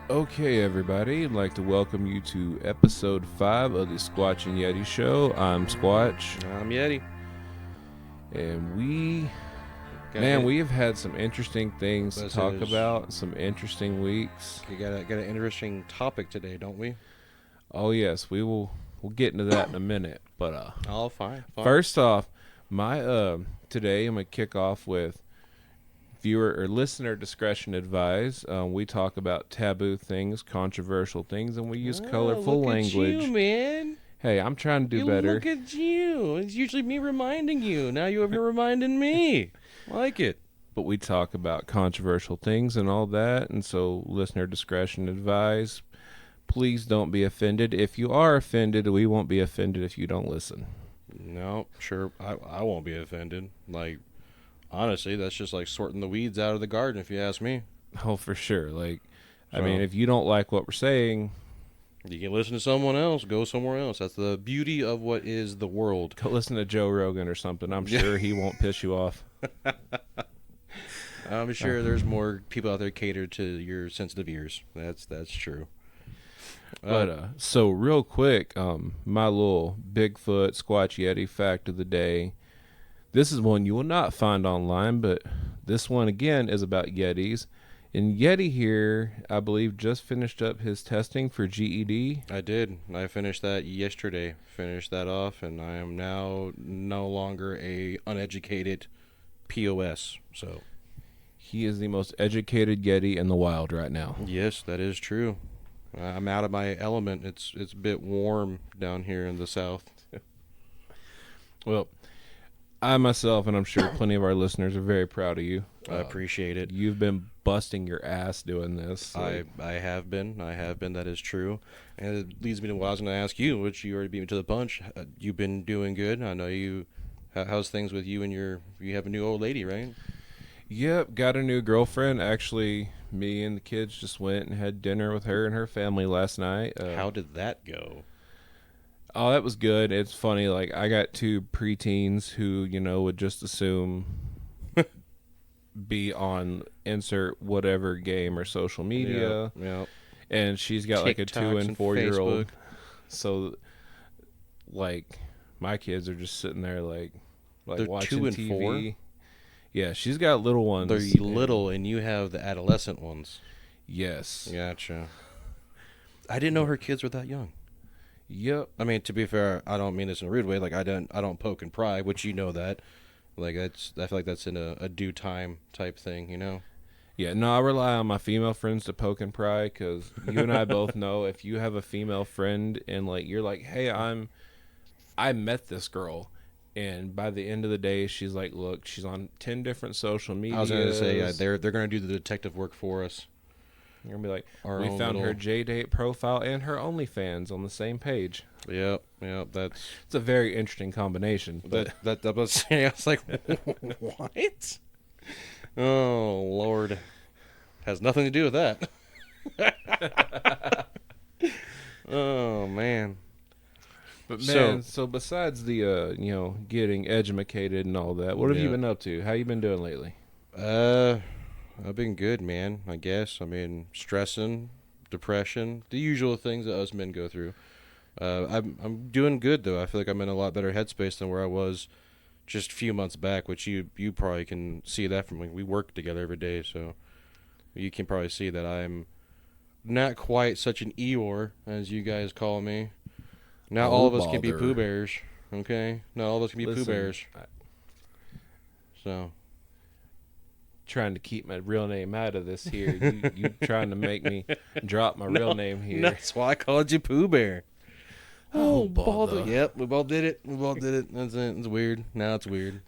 Okay, everybody, I'd like to welcome you to episode 5 of the Squatch and Yeti Show. I'm Squatch, I'm Yeti. and Got we have had some interesting things to This talk is- about, some interesting weeks. We got an interesting topic today, don't we? Oh, yes, we'll get into that in a minute. But Oh, fine. first off, today I'm going to kick off with viewer or listener discretion advised. We talk about taboo things, controversial things, and we use colorful language. You, man. Hey, I'm trying to do You better. Look at you. It's usually me reminding you. Now you have been reminding me. I like it. But we talk about controversial things and all that, and so listener discretion advised. Please don't be offended. If you are offended, we won't be offended if you don't listen. No, sure. I won't be offended. Like, honestly, that's just like sorting the weeds out of the garden, if you ask me. Oh, for sure. I So- mean, if you don't like what we're saying, You can listen to someone else. Go somewhere else. That's the beauty of what is the world. go listen to Joe Rogan or something. I'm Yeah. sure he won't piss you off. I'm sure there's more people out there catered to your sensitive ears. That's true. But so real quick, my little Bigfoot Squatch Yeti fact of the day. This is one you will not find online, but this one again is about Yetis. And Yeti here, I believe, just finished up his testing for GED. I did. I finished that yesterday. Finished that off, and I am now no longer a uneducated POS. So He is the most educated Yeti in the wild right now. yes, that is true. I'm out of my element. It's a bit warm down here in the south. Well, I myself, and I'm sure plenty of our listeners, are very proud of you. I appreciate it. You've been busting your ass doing this. I have been. That is true. And it leads me to what I was going to ask you, which you already beat me to the punch. You've been doing good. I know you. How's things with you and you have a new old lady, right? Yep, got a new girlfriend. Actually, me and the kids just went and had dinner with her and her family last night. How did that go? Oh, that was good. It's funny. Like, I got two preteens who, would just assume be on insert whatever game or social media. Yeah. And she's got like a TikToks 2 and and 4 year old. Facebook. So, like, my kids are just sitting there like They're watching 2 and TV. 4? Yeah, she's got little ones. They're little, and you have the adolescent ones. Yes. Gotcha. I didn't know her kids were that young. Yep. I mean, to be fair, I don't mean this in a rude way. Like, I don't poke and pry, which you know that. Like, I feel like that's in a due time type thing, you know? Yeah, no, I rely on my female friends to poke and pry because you and I both know if you have a female friend and like you're like, hey, I met this girl, and by the end of the day, she's like, look, she's on 10 different social media. I was going to say, yeah, they're going to do the detective work for us. You're gonna be like, Our we own found her little- JDate profile and her OnlyFans on the same page. Yep, that's... It's a very interesting combination. But That was saying, I was like, what? Oh, Lord. Has nothing to do with that. Oh, man. But So- man, so besides the getting educated and all that, what have you Yeah. been up to? How you been doing lately? I've been good, man, I guess. I mean, stressing, depression, the usual things that us men go through. I'm doing good, though. I feel like I'm in a lot better headspace than where I was just a few months back, which you probably can see that from when we work together every day, so you can probably see that I'm not quite such an Eeyore, as you guys call me. Not all of us can be bother. Pooh Bears, okay? Not all of us can be Pooh Listen, Bears, so... Trying to keep my real name out of this here. You trying to make me drop my real name here. That's why I called you Pooh Bear. Oh, bother. bother. Yep, we both did it. That's it. It's weird. Now it's weird.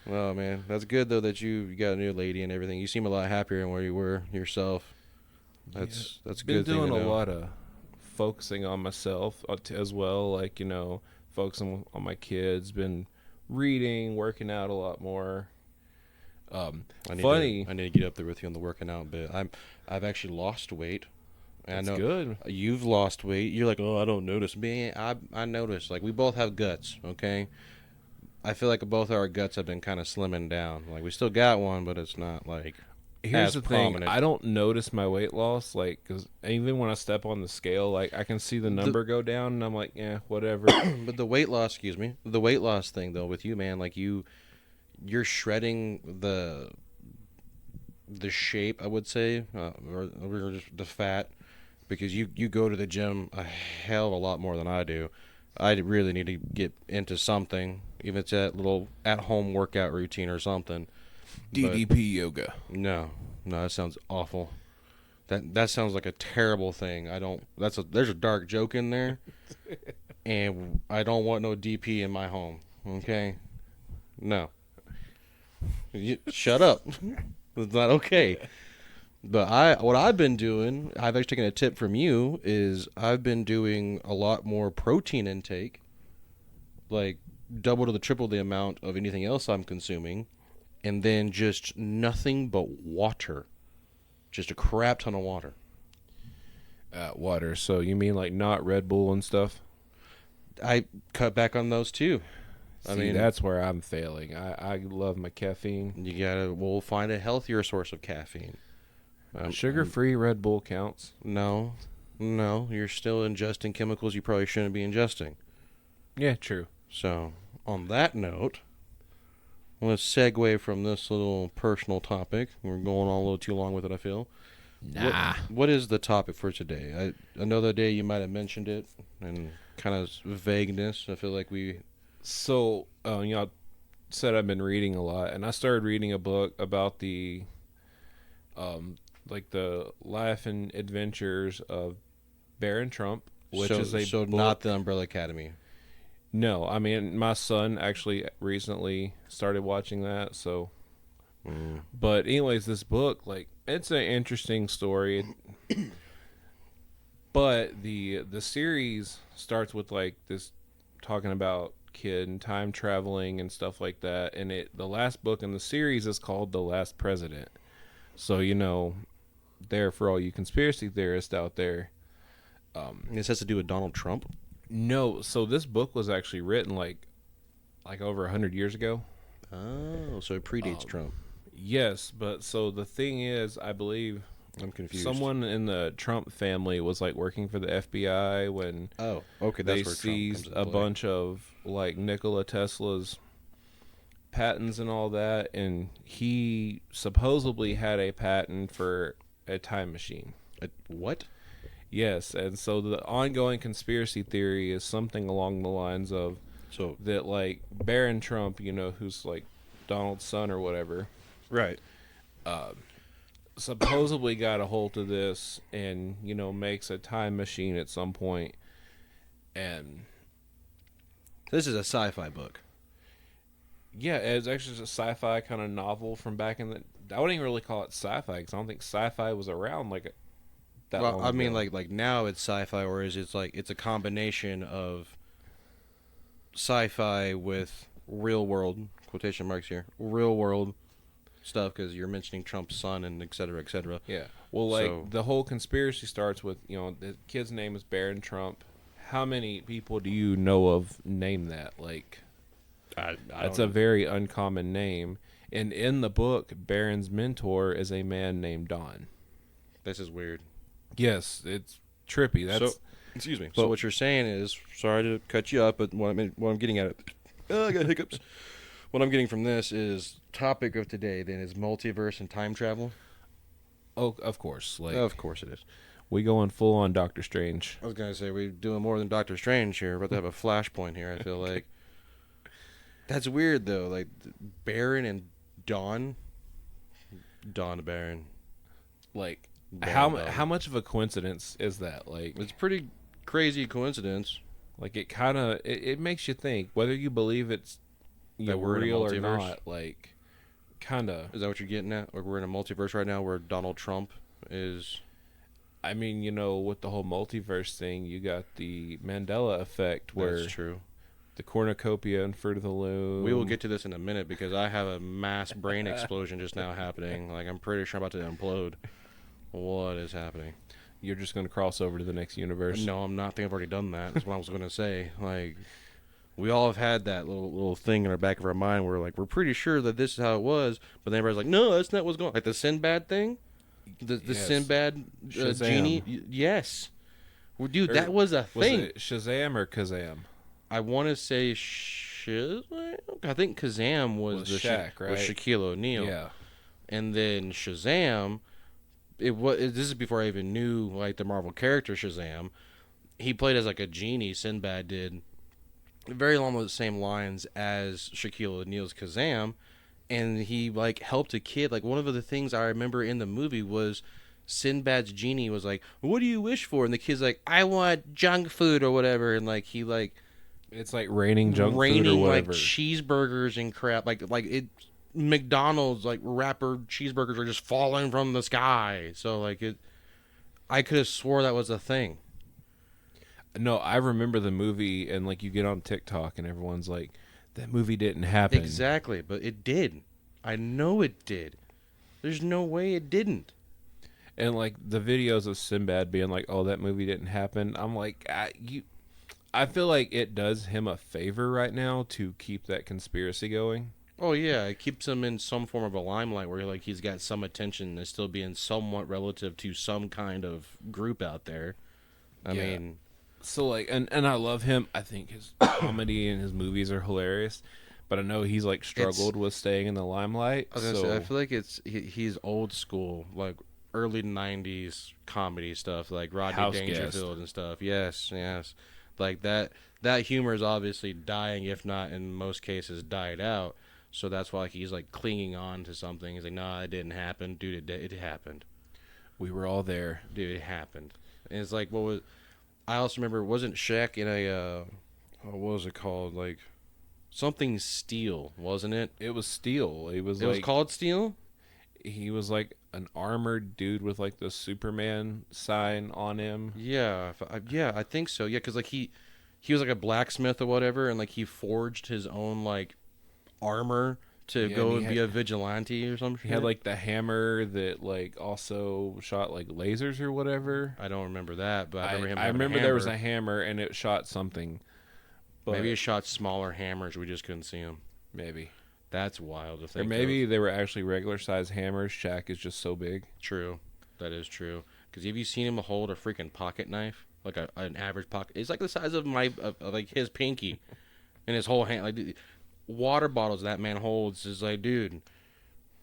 Oh, man. That's good, though, that you got a new lady and everything. You seem a lot happier than where you were yourself. That's a Been good thing doing to a know. lot of focusing on myself as well. Like, focusing on my kids. Been reading, working out a lot more. I need to get up there with you on the working out bit. I've actually lost weight. And That's I know good. you've lost weight. You're like, oh, I don't notice. Me, I notice. Like, we both have guts, okay? I feel like both our guts have been kind of slimming down. Like, we still got one, but it's not like Here's as the thing. prominent. I don't notice my weight loss, like, because even when I step on the scale, like, I can see the number go down, and I'm like, yeah, whatever. But the weight loss, the weight loss thing though with you, man, like you're shredding the shape, I would say, or just the fat, because you go to the gym a hell of a lot more than I do. I really need to get into something, even if it's that little at-home workout routine or something. DDP yoga. No, that sounds awful. That sounds like a terrible thing. I don't. There's a dark joke in there, and I don't want no DP in my home. Okay, no. Shut up. It's not okay. But what I've been doing, I've actually taken a tip from you, is I've been doing a lot more protein intake, like double to the triple the amount of anything else I'm consuming, and then just nothing but water. Just a crap ton of water. Water. So you mean like not Red Bull and stuff? I cut back on those too. I mean, that's where I'm failing. I love my caffeine. We'll find a healthier source of caffeine. Sugar-free Red Bull counts. No, you're still ingesting chemicals you probably shouldn't be ingesting. Yeah, true. So, on that note, let's segue from this little personal topic. We're going on a little too long with it, I feel. Nah. What is the topic for today? Another day you might have mentioned it, and kind of vagueness. I feel like we... So, I said I've been reading a lot, and I started reading a book about the life and adventures of Barron Trump, which is a book. Not the Umbrella Academy. No, I mean my son actually recently started watching that. So, but anyways, this book, like, it's an interesting story, but the series starts with like this talking about kid and time traveling and stuff like that, and the last book in the series is called The Last President. So, there for all you conspiracy theorists out there. This has to do with Donald Trump? No, so this book was actually written like over 100 years ago. Oh, so it predates Trump. Yes, but so the thing is, I believe I'm confused. someone in the Trump family was like working for the FBI when they seized a bunch of like Nikola Tesla's patents and all that, and he supposedly had a patent for a time machine. What? Yes, and so the ongoing conspiracy theory is something along the lines of that like Barron Trump, who's like Donald's son or whatever, right? Supposedly got a hold of this and makes a time machine at some point. And this is a sci-fi book. Yeah, it's actually just a sci-fi kind of novel from back in the... I wouldn't even really call it sci-fi because I don't think sci-fi was around like that long ago. I mean, like now it's sci-fi, or is it like it's a combination of sci-fi with real world, quotation marks here, real world stuff, because you're mentioning Trump's son and et cetera, et cetera. Yeah. Well, the whole conspiracy starts with, the kid's name is Barron Trump. How many people do you know of name that? Like... That's a very uncommon name. And in the book, Barron's mentor is a man named Don. This is weird. Yes, it's trippy. Excuse me. So what you're saying is, sorry to cut you up, but what I'm getting at, I got hiccups. What I'm getting from this is topic of today. Then is multiverse and time travel. Oh, of course. Of course it is. We going full on Doctor Strange. I was gonna say we're doing more than Doctor Strange here. We're about to have a flashpoint here. I feel like. That's weird though, like Barron and Don Barron. Like how much of a coincidence is that? Like, it's a pretty crazy coincidence. Like it kind of it makes you think whether you believe it's that we're real in a or multiverse. not. Like, kind of. Is that what you're getting at? Like we're in a multiverse right now where Donald Trump is. I mean, with the whole multiverse thing, you got the Mandela effect, where that's true. The cornucopia and Fruit of the Loom. We will get to this in a minute because I have a mass brain explosion just now happening. Like, I'm pretty sure I'm about to implode. What is happening? You're just going to cross over to the next universe? No, I'm not. I think I've already done that. That's what I was going to say. Like, We all have had that little thing in our back of our mind where like we're pretty sure that this is how it was, but then everybody's like, no, that's not what's going on. Like the Sinbad thing, the Yes. Sinbad Shazam. genie. Yes, well, dude, Or that was a Was thing. it Shazam or Kazam? I want to say Shazam. I think Kazam was Was the Shaq, right? was Shaquille O'Neal, Yeah. and then Shazam. This is before I even knew like the Marvel character Shazam. He played as like a genie. Sinbad did, very along the same lines as Shaquille O'Neal's Kazam, and he like helped a kid. Like one of the things I remember in the movie was Sinbad's genie was like, "What do you wish for?" And the kid's like, "I want junk food or whatever." And like he like It's like raining junk food or raining like whatever. cheeseburgers and crap. Like it McDonald's like wrapper cheeseburgers are just falling from the sky. So like it, I could have swore that was a thing. No, I remember the movie, and like you get on TikTok, and everyone's like, "That movie didn't happen." Exactly, but it did. I know it did. There's no way it didn't. And like the videos of Sinbad being like, "Oh, that movie didn't happen." I'm like, I feel like it does him a favor right now to keep that conspiracy going. Oh yeah, it keeps him in some form of a limelight where like he's got some attention and still being somewhat relative to some kind of group out there. I Yeah. mean, So like, and I love him. I think his comedy and his movies are hilarious, but I know he's like struggled with staying in the limelight. I was gonna So say, I feel like he's old school, like early '90s comedy stuff, like Rodney House Dangerfield and stuff. Yes, yes, like that humor is obviously dying, if not in most cases died out. So that's why he's like clinging on to something. He's like, "Nah, it didn't happen, dude. It happened, we were all there. dude. It happened." And it's like, what was? I also remember, wasn't Shaq in a what was it called? Like something Steel, wasn't it? It was Steel. It was It like was called Steel. he was like an armored dude with like the Superman sign on him. Yeah, yeah, I think so. Yeah, because like he was like a blacksmith or whatever, and like he forged his own like armor to Yeah, go and and he be a vigilante or something. He had like the hammer that like also shot like lasers or whatever. I don't remember that, but I remember him. I having remember a there was hammer. a hammer and it shot something. But Maybe it shot smaller hammers. We just couldn't see them. maybe. That's wild to Or think. maybe of. they were actually regular size hammers. Shaq is just so big. True, that is true. Because have you seen him hold a freaking pocket knife, like an average pocket? It's like the size of like his pinky, and his whole hand. Like water bottles that man holds is like, dude,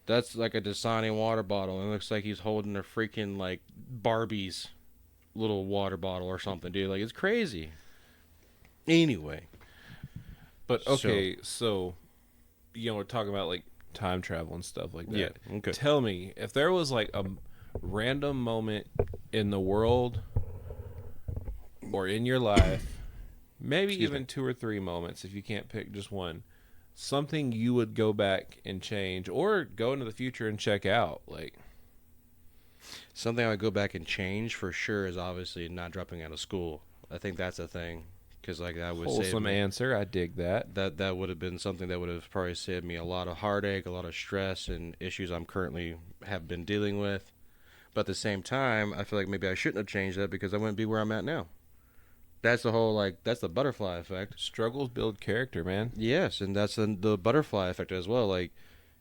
that's like a Dasani water bottle, and it looks like he's holding a freaking like Barbie's little water bottle or something, dude. Like it's crazy. Anyway, But okay, so you know we're talking about like time travel and stuff like that. yeah, okay. Tell me if there was like a random moment in the world or in your life, maybe Excuse even me. 2 or 3 moments if you can't pick just one, something you would go back and change or go into the future and check out. Like, Something I would go back and change for sure is obviously not dropping out of school. I think that's a thing because like that would save wholesome me. answer. I dig that. That would have been something that would have probably saved me a lot of heartache, a lot of stress, and issues I'm currently have been dealing with. But at the same time, I feel like maybe I shouldn't have changed that because I wouldn't be where I'm at now. That's the whole like that's the butterfly effect. Struggles build character, man. Yes, and that's the butterfly effect as well. Like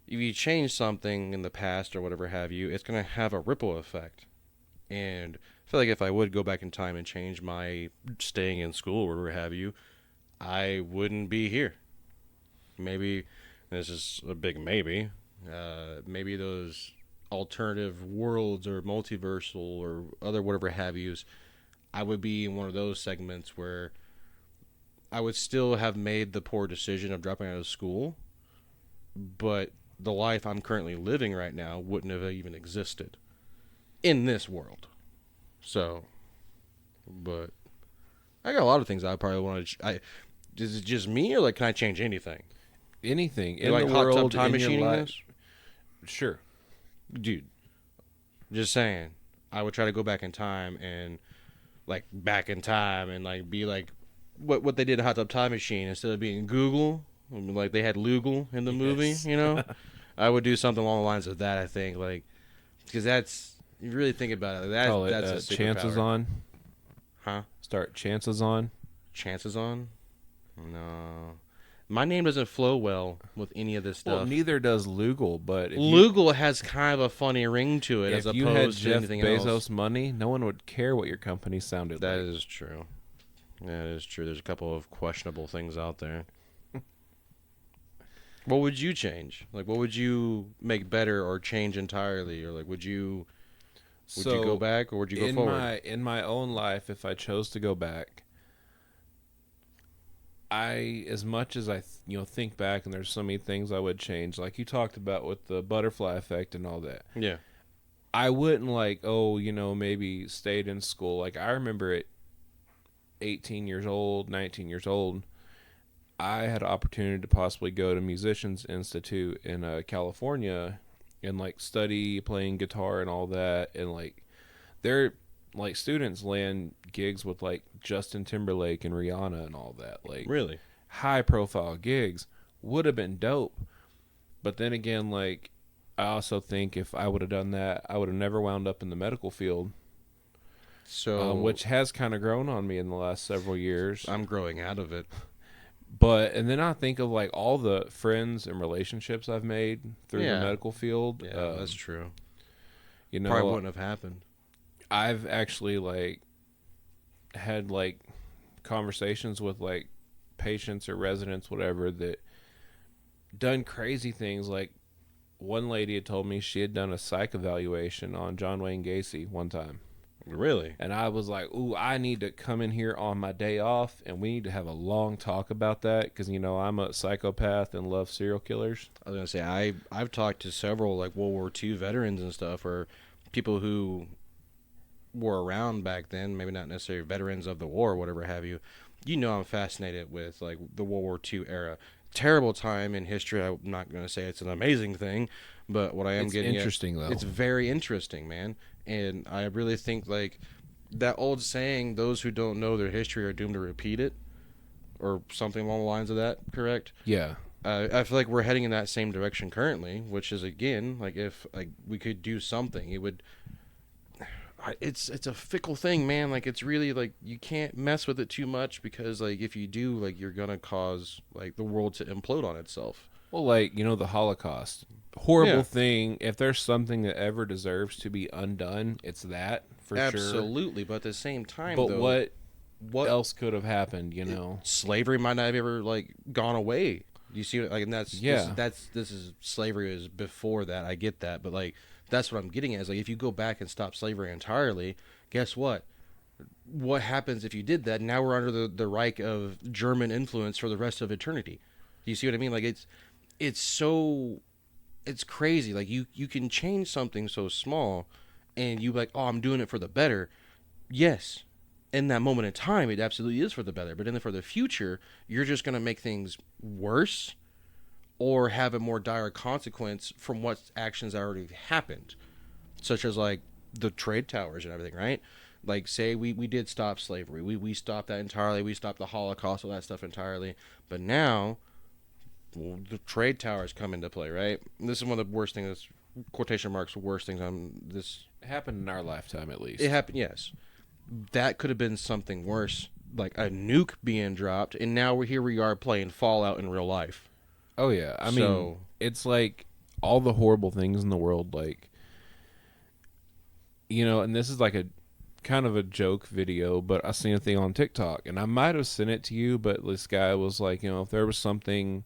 if you change something in the past or whatever have you, it's gonna have a ripple effect. And I feel like if I would go back in time and change my staying in school or whatever have you, I wouldn't be here. Maybe this is a big maybe. Maybe those alternative worlds or multiversal or other whatever have yous, I would be in one of those segments where I would still have made the poor decision of dropping out of school, but the life I'm currently living right now wouldn't have even existed in this world. So, but I got a lot of things I probably want to. Is it just me, or like can I change anything? Anything You in like the hot tub world, time in your machining life. this? Sure. Dude, just saying, I would try to go back in time and like be like what they did in Hot Tub Time Machine instead of being Google, like they had Lugal in the movie, Yes. you know. I would do something along the lines of that. I think like because that's you really think about it. Call it That's a chances superpower. on. Huh? Start chances on. Chances on. No. My name doesn't flow well with any of this Well, stuff. neither does Lugal, but Lugal has kind of a funny ring to it as if you had opposed to Jeff anything Bezos else. money, no one would care what your company sounded That like. is true. That is true. There's a couple of questionable things out there. What would you change? Like, what would you make better or change entirely? Or like, would you go back or would you go in forward? in my own life, if I chose to go back, as much as think back, and there's so many things I would change, like you talked about with the butterfly effect and all that. Yeah. I wouldn't maybe stayed in school. Like I remember at 18 years old, 19 years old, I had an opportunity to possibly go to Musicians Institute in California and like study playing guitar and all that, and like they're like students land gigs with like Justin Timberlake and Rihanna and all that, like Really? high profile gigs. Would have been dope. But then again, like I also think if I would have done that, I would have never wound up in the medical field, So, which has kind of grown on me in the last several years. I'm growing out of it. But and then I think of like all the friends and relationships I've made through Yeah. the medical field. Yeah, that's true. You know, Probably wouldn't have happened. I've actually like had like conversations with like patients or residents, whatever, that done crazy things. Like one lady had told me she had done a psych evaluation on John Wayne Gacy one time. Really? And I was like, ooh, I need to come in here on my day off and we need to have a long talk about that because, I'm a psychopath and love serial killers. I was going to say, I've talked to several like World War II veterans and stuff, or people who were around back then, maybe not necessarily veterans of the war or whatever have you. I'm fascinated with like the World War II era. Terrible time in history. I'm not going to say it's an amazing thing, but what I am getting interesting, though. It's very interesting, man. And I really think like that old saying, those who don't know their history are doomed to repeat it, or something along the lines of that, correct? Yeah. I feel like we're heading in that same direction currently, which is, again, like if like we could do something, it would. It's a fickle thing, man. Like it's really like you can't mess with it too much because like if you do, like you're gonna cause like the world to implode on itself. Well, like, the Holocaust. Horrible thing. If there's something that ever deserves to be undone, it's that, for sure. Absolutely, but at the same time, But though, what else could have happened, slavery might not have ever like gone away. You see, like, and that's Yeah. this is slavery is before that. I get that, but like that's what I'm getting at. Is like if you go back and stop slavery entirely, guess what? What happens if you did that? Now we're under the Reich of German influence for the rest of eternity. Do you see what I mean? Like it's crazy. Like you can change something so small, and you like, oh, I'm doing it for the better. Yes, in that moment in time, it absolutely is for the better. But for the future, you're just gonna make things worse, or have a more dire consequence from what actions already happened, such as like the trade towers and everything, right? Like, say we did stop slavery, we stopped that entirely, we stopped the Holocaust, all that stuff entirely, but now the trade towers come into play, right? And this is one of the worst things, quotation marks, worst things on this. It happened in our lifetime, at least. It happened, yes. That could have been something worse, like a nuke being dropped, and now we are playing Fallout in real life. Oh, yeah. I mean, it's like all the horrible things in the world, like, and this is like a kind of a joke video, but I seen a thing on TikTok, and I might have sent it to you, but this guy was like, if there was something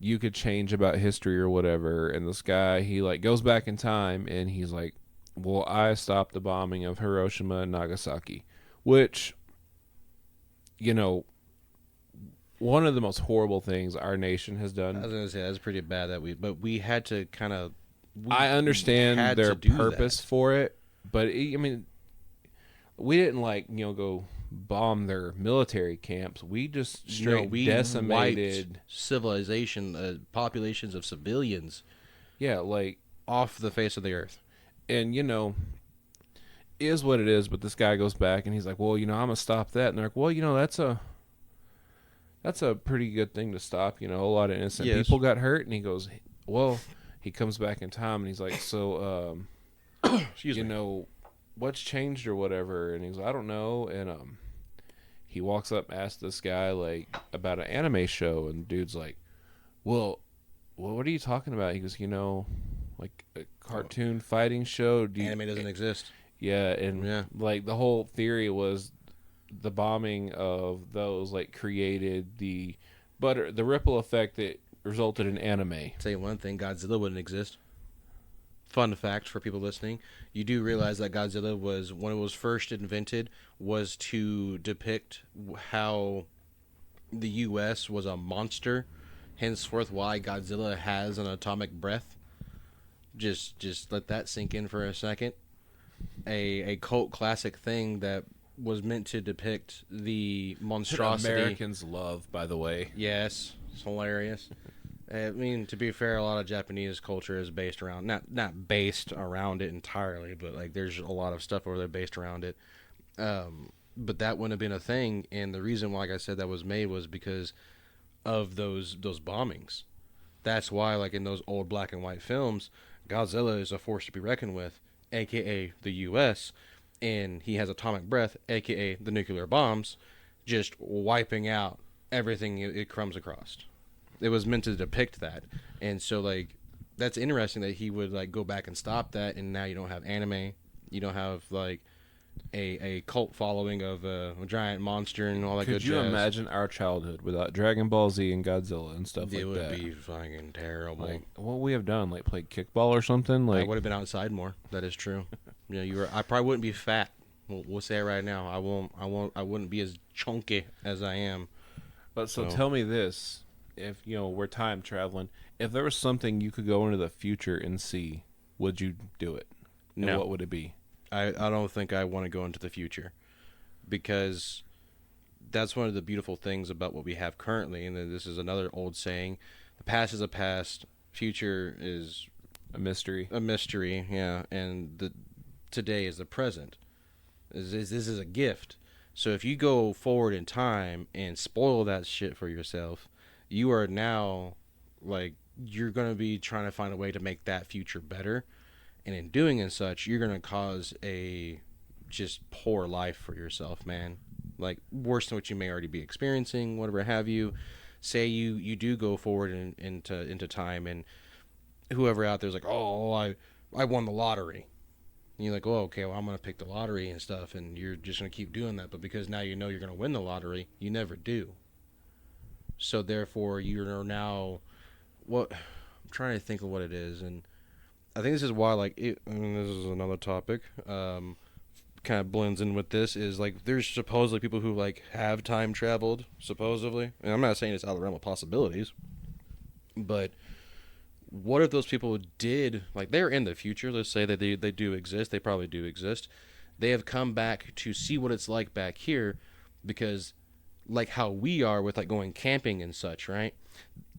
you could change about history or whatever, and this guy, he like goes back in time, and he's like, well, I stopped the bombing of Hiroshima and Nagasaki, which, one of the most horrible things our nation has done. I was gonna say that's pretty bad but we had to kind of. I understand their purpose for it, but I mean, we didn't go bomb their military camps. We just straight decimated wiped civilization, populations of civilians. Yeah, like off the face of the earth. And is what it is. But this guy goes back and he's like, well, I'm gonna stop that. And they're like, well, that's a pretty good thing to stop. A lot of innocent people got hurt. And he goes, well, he comes back in time and he's like, so, excuse me, what's changed or whatever? And he's like, I don't know. And he walks up, asks this guy like about an anime show, and dude's like, "Well, what are you talking about?" He goes, like a cartoon fighting show. Anime doesn't exist. Yeah, and Yeah. like the whole theory was the bombing of those like created the ripple effect that resulted in anime. Tell you one thing, Godzilla wouldn't exist. Fun fact for people listening, you do realize that Godzilla was, when it was first invented, was to depict how the U.S. was a monster, henceforth why Godzilla has an atomic breath. Just let that sink in for a second. A cult classic thing that was meant to depict the monstrosity. Americans love, by the way. Yes, it's hilarious. I mean, to be fair, a lot of Japanese culture is based around not based around it entirely, but like there's a lot of stuff over there based around it. But that wouldn't have been a thing, and the reason why, like I said, that was made was because of those bombings. That's why, like in those old black and white films, Godzilla is a force to be reckoned with, aka the U.S., and he has atomic breath, aka the nuclear bombs, just wiping out everything it comes across. It was meant to depict that, and so like that's interesting that he would like go back and stop that, and now you don't have anime, you don't have like a cult following of a giant monster and all that good Could you jazz. imagine our childhood without Dragon Ball Z and Godzilla and stuff It like would that? be fucking terrible. Like what we have done, like played kickball or something. I Like would have been outside more. That is true. I probably wouldn't be fat. We'll say it right now. I wouldn't be as chunky as I am. But so So- tell me this: if we're time traveling, if there was something you could go into the future and see, would you do it? And No. what would it be? I don't think I want to go into the future, because that's one of the beautiful things about what we have currently. And then this is another old saying: the past is a past, future is A mystery. a mystery. Yeah, and the today is the present. This is a gift. So if you go forward in time and spoil that shit for yourself, you are now like you're going to be trying to find a way to make that future better. And in doing and such, you're going to cause a just poor life for yourself, man. Like worse than what you may already be experiencing, whatever have you. Say you do go forward into time, and whoever out there's like, oh, I won the lottery. And you're like, oh, okay, well, I'm going to pick the lottery and stuff, and you're just going to keep doing that. But because now you know you're going to win the lottery, you never do. So therefore, you're now, I'm trying to think of what it is, and I think this is why, like, and this is another topic, kind of blends in with this, is like there's supposedly people who like have time traveled, supposedly, and I'm not saying it's out of the realm of possibilities, but what if those people did, like, they're in the future, let's say that they do exist, they probably do exist, they have come back to see what it's like back here, because like how we are with like going camping and such, right?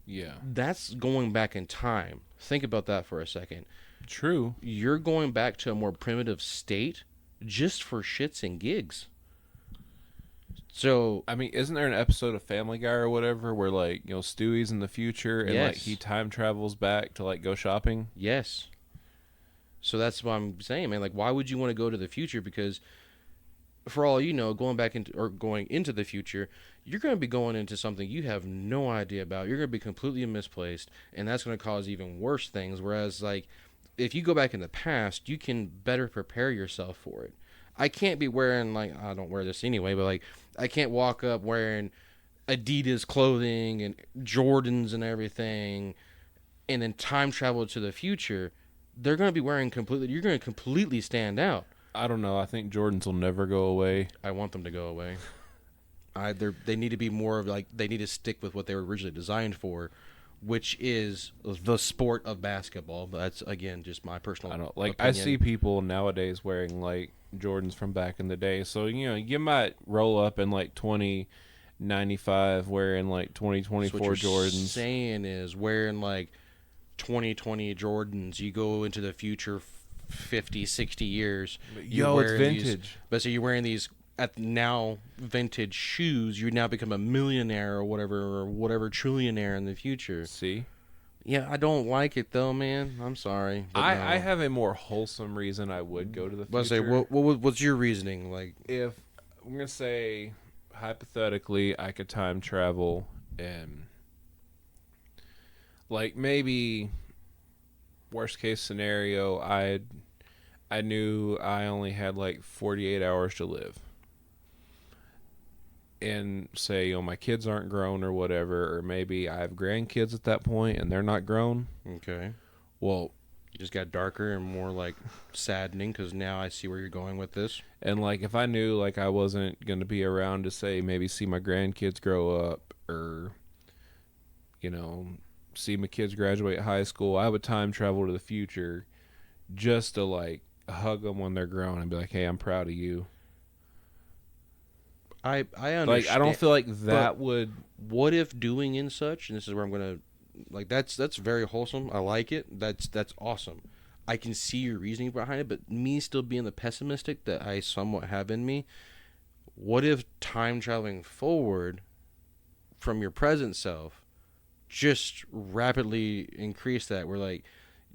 Yeah. That's going back in time. Think about that for a second. True. You're going back to a more primitive state just for shits and gigs. So I mean, isn't there an episode of Family Guy or whatever where like Stewie's in the future and like Yes. he time travels back to like go shopping? yes. So that's what I'm saying, man. Like, why would you want to go to the future? Because for all you know, going into the future, you're going to be going into something you have no idea about. You're going to be completely misplaced, and that's going to cause even worse things. Whereas, like, if you go back in the past, you can better prepare yourself for it. I can't be wearing, like, I don't wear this anyway, but like, I can't walk up wearing Adidas clothing and Jordans and everything, and then time travel to the future. They're going to be wearing you're going to completely stand out. I don't know. I think Jordans will never go away. I want them to go away. They need to be more of like, they need to stick with what they were originally designed for, which is the sport of basketball. But that's, again, just my personal I don't like. opinion. I see people nowadays wearing like Jordans from back in the day. So you might roll up in like 2095 wearing like 2024 So what you're Jordans. saying is wearing like 2020 Jordans, you go into the future 50, 60 years. Yo, it's vintage. But so you're wearing these at now vintage shoes. You now become a millionaire or whatever trillionaire in the future. See, Yeah, I don't like it though, man. I'm sorry. but no. I have a more wholesome reason I would go to the But I future. say, what's your reasoning? Like, If I'm gonna say, hypothetically, I could time travel and, like, maybe worst case scenario, I knew I only had like 48 hours to live. And say, my kids aren't grown or whatever, or maybe I have grandkids at that point and they're not grown. Okay. Well, It just got darker and more like saddening because now I see where you're going with this. and like if I knew like I wasn't going to be around to say maybe see my grandkids grow up or, you know, see my kids graduate high school, I would time travel to the future just to like hug them when they're grown and be like, hey, I'm proud of you. I understand. Like, I don't feel like that but would. what if doing in such, and this is where I'm gonna, like, that's very wholesome. I like it. That's awesome. I can see your reasoning behind it, but me still being the pessimistic that I somewhat have in me, what if time traveling forward from your present self just rapidly increase that? Where like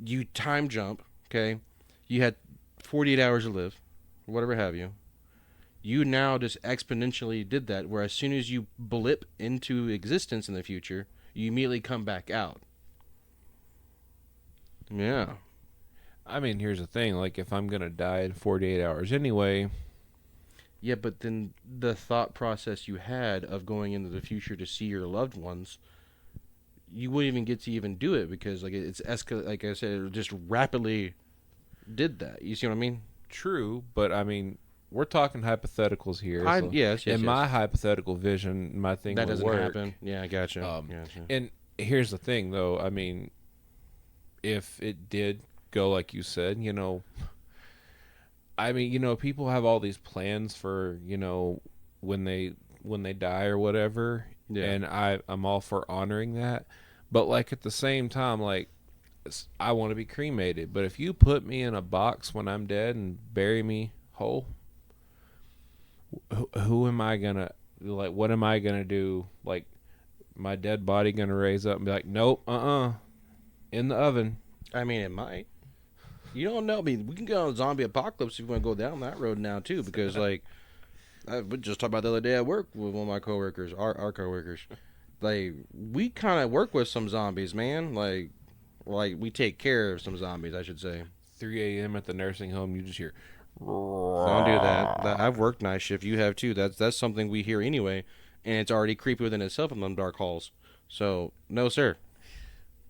you time jump, okay, you had 48 hours to live, whatever have you. You now just exponentially did that, where as soon as you blip into existence in the future, you immediately come back out. Yeah. I mean, here's the thing. Like, if I'm going to die in 48 hours anyway. Yeah, but then the thought process you had of going into the future to see your loved ones, you wouldn't even get to even do it because, like, it's like I said, it just rapidly did that. You see what I mean? True, but I mean, we're talking hypotheticals here. So Yes. in my hypothetical vision, my thing that would doesn't work. happen. Yeah, I gotcha. Gotcha. And here's the thing, though. I mean, if it did go like you said, I mean, people have all these plans for, when they die or whatever, Yeah. and I'm all for honoring that. But like at the same time, like I want to be cremated. But if you put me in a box when I'm dead and bury me whole, who am I gonna like? What am I gonna do? Like my dead body gonna raise up and be like, nope, in the oven. I mean, it might. You don't know. I mean, we can go on a zombie apocalypse if you want to go down that road now too, because like we just talked about the other day at work with one of my coworkers, our coworkers. Like we kind of work with some zombies, man. Like we take care of some zombies, I should say. 3 a.m. at the nursing home, you just hear. Don't do that. I've worked night shift. You have too. That's something we hear anyway, and it's already creepy within itself in them dark halls. So no, sir.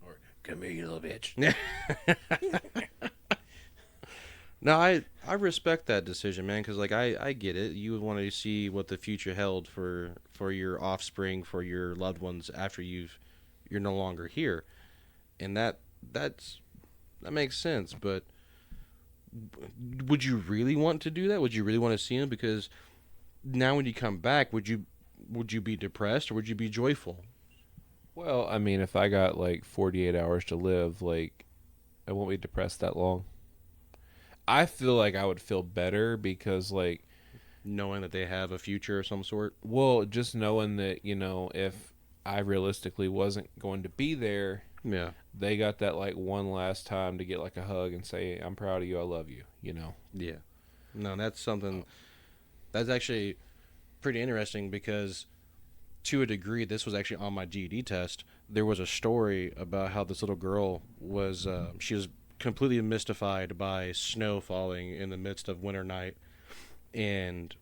Or come here, you little bitch. No, I respect that decision, man, because like I get it. You would want to see what the future held for your offspring, for your loved ones after you're no longer here, and that makes sense. But would you really want to do that? Would you really want to see them? Because now when you come back, would you be depressed or would you be joyful? Well, I mean, if I got like 48 hours to live, like I won't be depressed that long. I feel like I would feel better because, like, knowing that they have a future of some sort. Well, just knowing that, if I realistically wasn't going to be there, yeah, they got that like one last time to get like a hug and say, "I'm proud of you, I love you." Yeah. No, that's something that's actually pretty interesting because, to a degree, this was actually on my GED test. There was a story about how this little girl was she was completely mystified by snow falling in the midst of winter night, and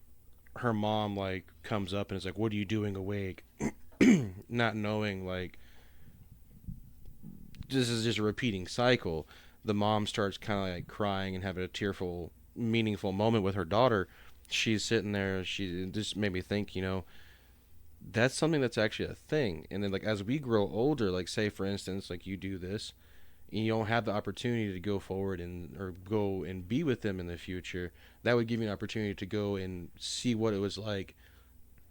her mom like comes up and is like, "What are you doing awake?" Not knowing like this is just a repeating cycle. The mom starts kind of like crying and having a tearful, meaningful moment with her daughter. She's sitting there. She just made me think, that's something that's actually a thing. And then like as we grow older, like say for instance, like you do this, and you don't have the opportunity to go forward or go and be with them in the future, that would give you an opportunity to go and see what it was like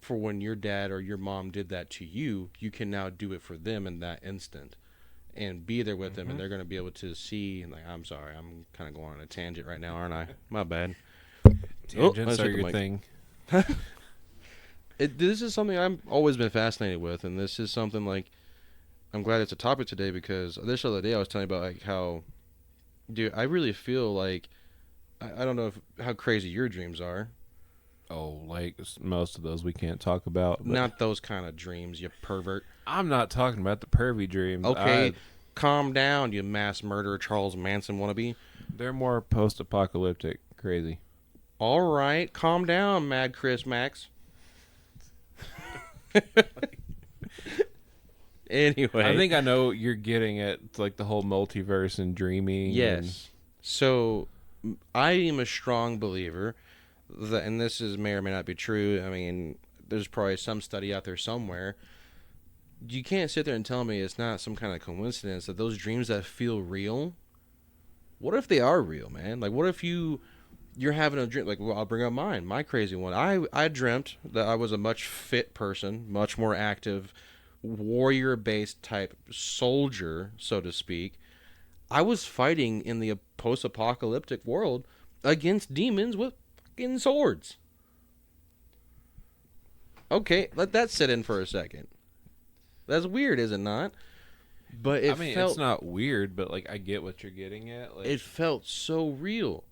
for when your dad or your mom did that to you. You can now do it for them in that instant and be there with them, and they're going to be able to see. Like, I'm sorry, I'm kind of going on a tangent right now, aren't I? My bad. Tangents are your thing. This is something I've always been fascinated with, and this is something like I'm glad it's a topic today because this other day I was telling you about like how, dude, I really feel like I don't know how crazy your dreams are, Oh, like most of those we can't talk about. But Not those kind of dreams, you pervert. I'm not talking about the pervy dreams. Okay, calm down, you mass murderer Charles Manson wannabe. They're more post-apocalyptic, crazy. All right, calm down, Mad Chris Max. Anyway, I think I know what you're getting at, like the whole multiverse and dreaming. yes. So I am a strong believer that, and this is may or may not be true. I mean, there's probably some study out there somewhere. You can't sit there and tell me it's not some kind of coincidence that those dreams that feel real. What if they are real, man? Like, what if you're having a dream? Like, well, I'll bring up mine, my crazy one. I dreamt that I was a much fit person, much more active, warrior-based type soldier, so to speak. I was fighting in the post-apocalyptic world against demons with fucking swords. Okay, let that sit in for a second. That's weird, is it not? But I mean, it's not weird, but like I get what you're getting at. Like, it felt so real.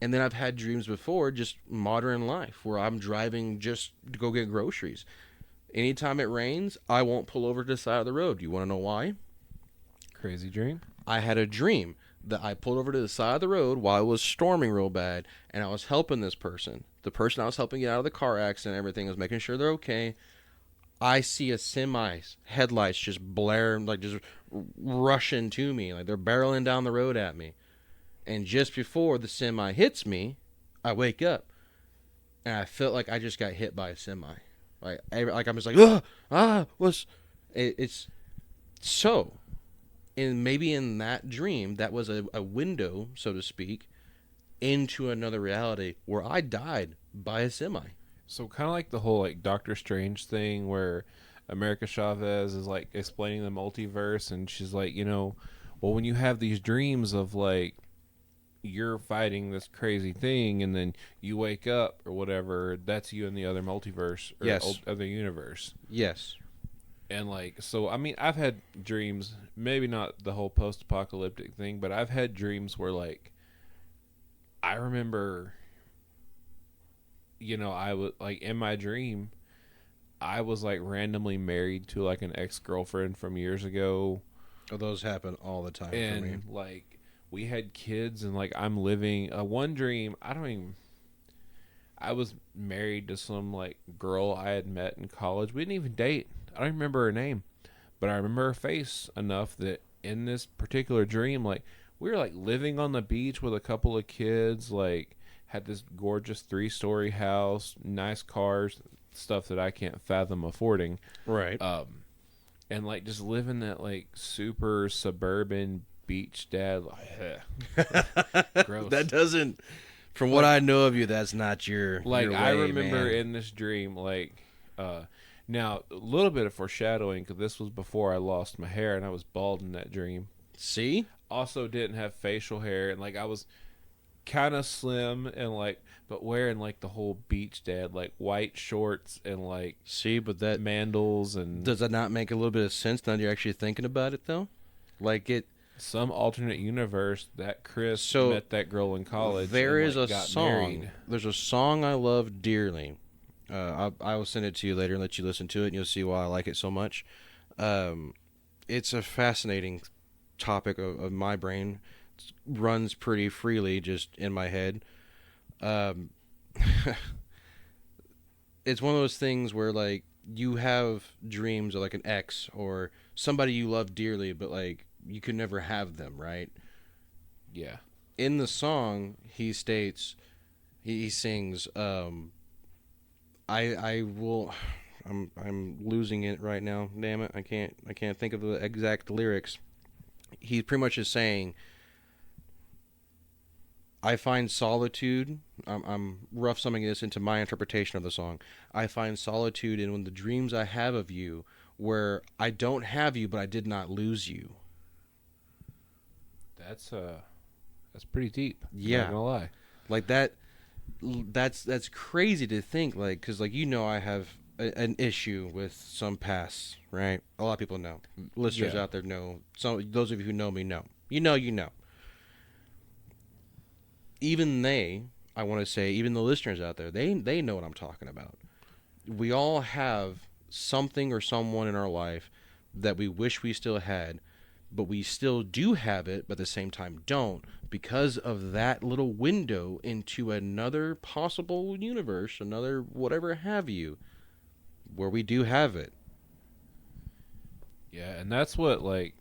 And then I've had dreams before, just modern life, where I'm driving just to go get groceries. Anytime it rains, I won't pull over to the side of the road. You want to know why? crazy dream. I had a dream that I pulled over to the side of the road while it was storming real bad, and I was helping this person. The person I was helping get out of the car accident, everything, was making sure they're okay. I see a semi's headlights just blare, like just rushing to me, like they're barreling down the road at me. And just before the semi hits me, I wake up, and I felt like I just got hit by a semi. Like I'm just like it's so. And maybe in that dream, that was a window, so to speak, into another reality where I died by a semi. So kind of like the whole like Doctor Strange thing, where America Chavez is like explaining the multiverse, and she's like, well, when you have these dreams of like you're fighting this crazy thing, and then you wake up or whatever, that's you in the other multiverse or Yes. other universe. Yes. And like, so I mean, I've had dreams, maybe not the whole post-apocalyptic thing, but I've had dreams where like I remember, I was like in my dream, I was like randomly married to like an ex-girlfriend from years ago, Oh, those happen all the time for me. and like we had kids, and like I'm living one dream. I was married to some like girl I had met in college. We didn't even date. I don't remember her name, but I remember her face enough that in this particular dream, like we were like living on the beach with a couple of kids, like had this gorgeous 3-story house, nice cars, stuff that I can't fathom affording. Right. And like just living that like super suburban beach dad. Gross. That doesn't, from what I know of you, that's not your Like your I way, remember man. in this dream, like now a little bit of foreshadowing because this was before I lost my hair and I was bald in that dream. See? Also didn't have facial hair, and like I was kind of slim and like, but wearing like the whole beach dad, like white shorts and like See, but that mandals, and does that not make a little bit of sense now that you're actually thinking about it, though? Like it. some alternate universe that Chris So, met that girl in college. There and, is like, a got song. married. There's a song I love dearly. I will send it to you later and let you listen to it, and you'll see why I like it so much. It's a fascinating topic of my brain. It runs pretty freely just in my head. It's one of those things where like you have dreams of like an ex or somebody you love dearly, but like you could never have them, right? Yeah. In the song, he states, he sings, I will, I'm losing it right now. Damn it, I can't think of the exact lyrics. He pretty much is saying, I find solitude. I'm rough summing this into my interpretation of the song. I find solitude in when the dreams I have of you, where I don't have you, but I did not lose you. That's pretty deep. Yeah. Not gonna lie. Like that. That's crazy to think. Like, because like I have an issue with some past, right? A lot of people know. Listeners Yeah. out there know. Some those of you who know me know. You know. Even they I want to say, even the listeners out there, they know what I'm talking about. We all have something or someone in our life that we wish we still had, but we still do have it, but at the same time don't, because of that little window into another possible universe, another whatever have you, where we do have it. Yeah, and that's what, like,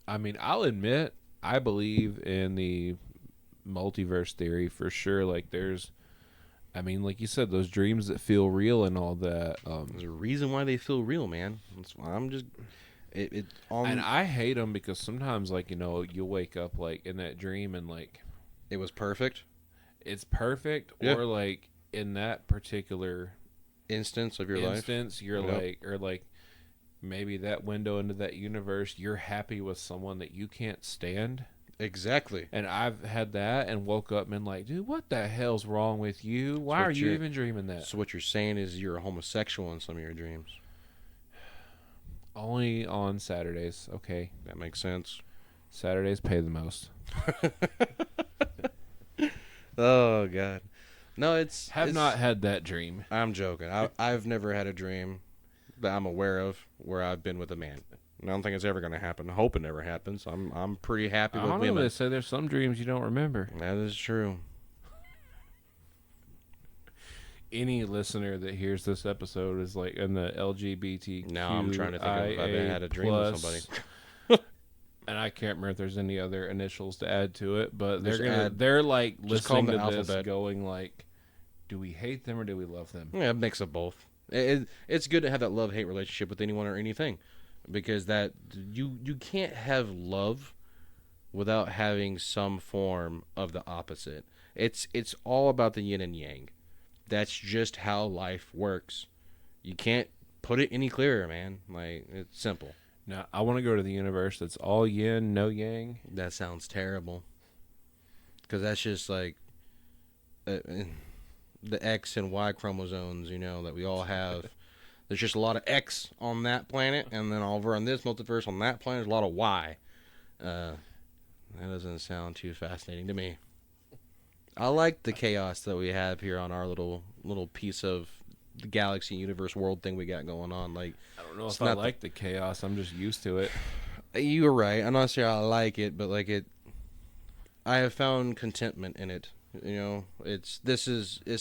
I mean, I'll admit I believe in the multiverse theory for sure. Like, there's, I mean, like you said, those dreams that feel real and all that. There's a reason why they feel real, man. That's why I'm just And I hate them because sometimes, like, you know, you'll wake up like in that dream and like it was perfect it's perfect, Yeah. or like in that particular instance of your instance, you're Yep. like, or like maybe that window into that universe, you're happy with someone that you can't stand. life. Exactly. And I've had that and woke up and been like, dude, what the hell's wrong with you? Why what are you you're- even dreaming that? So what you're saying is you're a homosexual in some of your dreams. Only on Saturdays, okay? That makes sense. Saturdays pay the most. Oh God, no, it's Not had that dream. I'm joking. I've never had a dream that I'm aware of where I've been with a man. I don't think it's ever going to happen. I hope it never happens. I'm pretty happy I with don't know. They women. say there's some dreams you don't remember. That is true. Any listener that hears this episode is like in the LGBTQ. Now I'm trying to think of if I've had a dream with somebody. And I can't remember if there's any other initials to add to it, but Just they're like just call listening them to the this, alphabet. going like, "Do we hate them or do we love them?" Yeah, a mix of both. It's good to have that love-hate relationship with anyone or anything, because that you can't have love without having some form of the opposite. It's all about the yin and yang. That's just how life works. You can't put it any clearer, man. Like, it's simple. Now I want to go to the universe that's all yin, no yang. That sounds terrible. Because that's just like the X and Y chromosomes, that we all have. There's just a lot of X on that planet, and then over on this multiverse on that planet, there's a lot of Y. That doesn't sound too fascinating to me. I like the chaos that we have here on our little piece of the galaxy, universe, world thing we got going on. Like, I don't know It's if I not like the chaos. I'm just used to it. you were right. I'm not saying I like it, but like it, I have found contentment in it. It's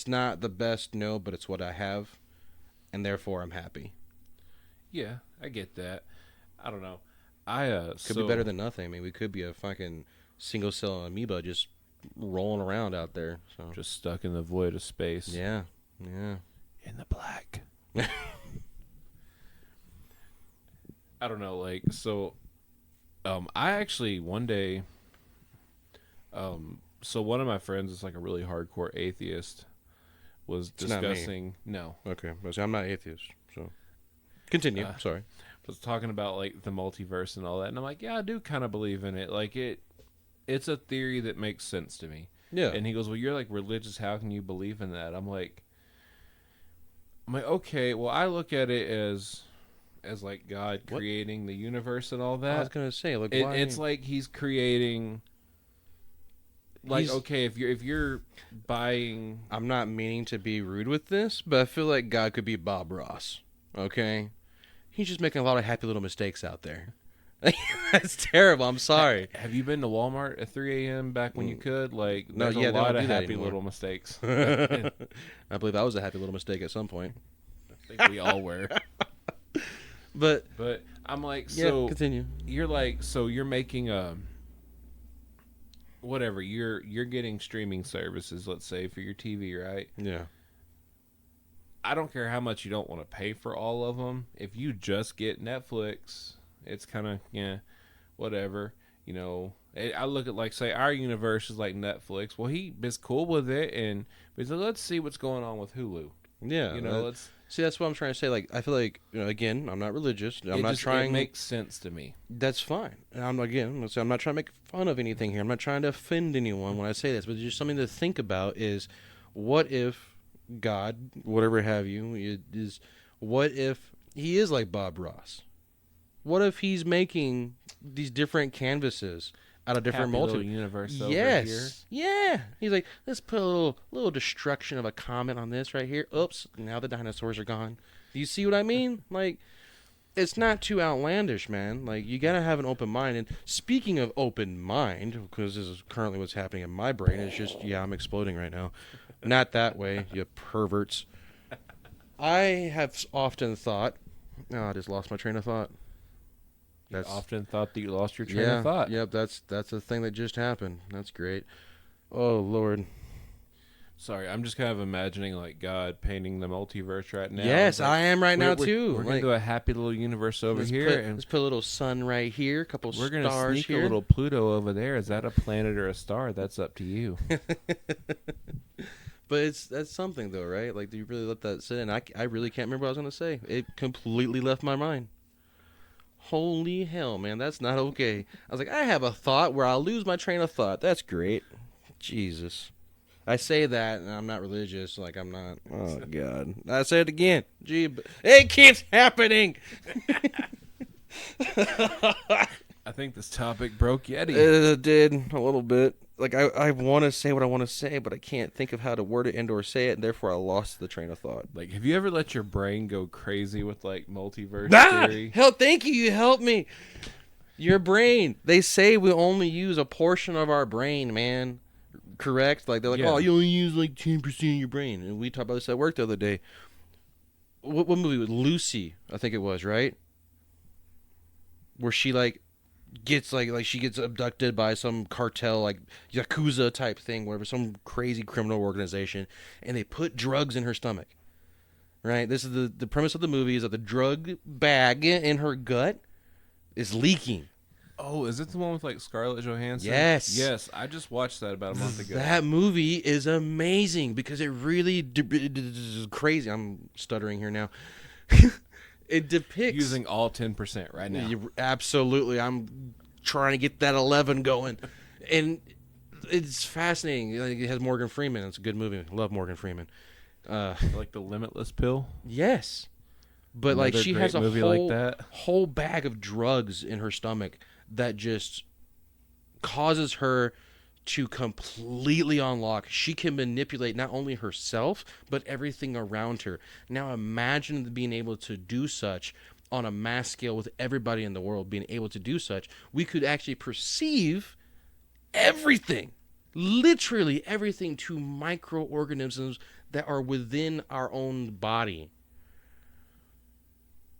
not the best, no, but it's what I have, and therefore I'm happy. Yeah, I get that. I don't know. Could be better than nothing. I mean, we could be a fucking single cell amoeba just rolling around out there. So just stuck in the void of space. yeah. In the black. I don't know, like, so I actually one day so one of my friends is like a really hardcore atheist was It's not me. discussing Okay, but see, I'm not atheist, so continue. Sorry. was talking about like the multiverse and all that, and I'm like, yeah, I do kind of believe in it. Like it's a theory that makes sense to me. Yeah. And he goes, well, you're like religious, how can you believe in that? I'm like, okay, well, I look at it as like God What? creating the universe and all I was that. gonna say, like, why? It's like he's creating. Like, He's- okay, if you're buying, I'm not meaning to be rude with this, but I feel like God could be Bob Ross. Okay, he's just making a lot of happy little mistakes out there. That's terrible. I'm sorry. have you been to Walmart at 3 a.m. back when you could? Like, No, there's yeah, a they lot don't of do that happy anymore. little mistakes. I believe I was a happy little mistake at some point. I think we all were. But But I'm like, yeah, so continue. you're like, so you're making whatever, you're getting streaming services, let's say, for your TV, right? Yeah. I don't care how much you don't want to pay for all of them. If you just get Netflix, it's kind of, whatever. I look at, like, say, our universe is like Netflix. Well, he is cool with it, and he's like, let's see what's going on with Hulu. Yeah. Let's. See, that's what I'm trying to say. Like, I feel like, again, I'm not religious. I'm not It trying. makes sense to me. That's fine. And I'm not trying to make fun of anything here. I'm not trying to offend anyone when I say this, but it's just something to think about is what if God, whatever have you, what if he is like Bob Ross? What if he's making these different canvases out of different Happy little multi. universe over here. Yes. Yeah. He's like, let's put a little destruction of a comet on this right here. Oops. Now the dinosaurs are gone. Do you see what I mean? Like, it's not too outlandish, man. Like, you gotta have an open mind. And speaking of open mind, because this is currently what's happening in my brain, it's just, yeah, I'm exploding right now. Not that way, you perverts. I have often thought, I just lost my train of thought. You often thought that you lost your train Yeah, of thought. yep, that's a thing that just happened. That's great. Oh, Lord. Sorry, I'm just kind of imagining like God painting the multiverse right now. Yes, Like, I am right now, we're- too. We're gonna do a happy little universe over here, and let's put a little sun right here, a couple we're gonna stars sneak here. a little Pluto over there. Is that a planet or a star? That's up to you. But that's something, though, right? Like, do you really let that sit in? I really can't remember what I was going to say. It completely left my mind. Holy hell, man, that's not okay. I was like, I have a thought where I'll lose my train of thought. That's great. Jesus. I say that, and I'm not religious. Like, I'm not. Oh, God. I say it again. Gee, but it keeps happening. I think this topic broke Yeti. It did, a little bit. Like, I want to say what I want to say, but I can't think of how to word it and or say it, and therefore I lost the train of thought. Like, have you ever let your brain go crazy with like multiverse theory? Hell, thank you. You helped me. Your brain. They say we only use a portion of our brain, man. Correct? Like, they're like, Yeah. oh, you only use like 10% of your brain. And we talked about this at work the other day. What movie was Lucy? I think it was, right? Where she like gets like she gets abducted by some cartel, like Yakuza type thing, whatever, some crazy criminal organization, and they put drugs in her stomach. Right? This is the premise of the movie, is that the drug bag in her gut is leaking. Oh, is it the one with like Scarlett Johansson? Yes. Yes, I just watched that about a month ago. That movie is amazing because it really is crazy. I'm stuttering here now. It depicts Using all 10% right now. Absolutely. I'm trying to get that 11 going. And it's fascinating. Like, it has Morgan Freeman. It's a good movie. I love Morgan Freeman. Like the Limitless Pill. Yes. But like Another she great has a movie like that. whole bag of drugs in her stomach that just causes her to completely unlock. She can manipulate not only herself, but everything around her. Now imagine being able to do such on a mass scale with everybody in the world being able to do such. We could actually perceive everything, literally everything, to microorganisms that are within our own body.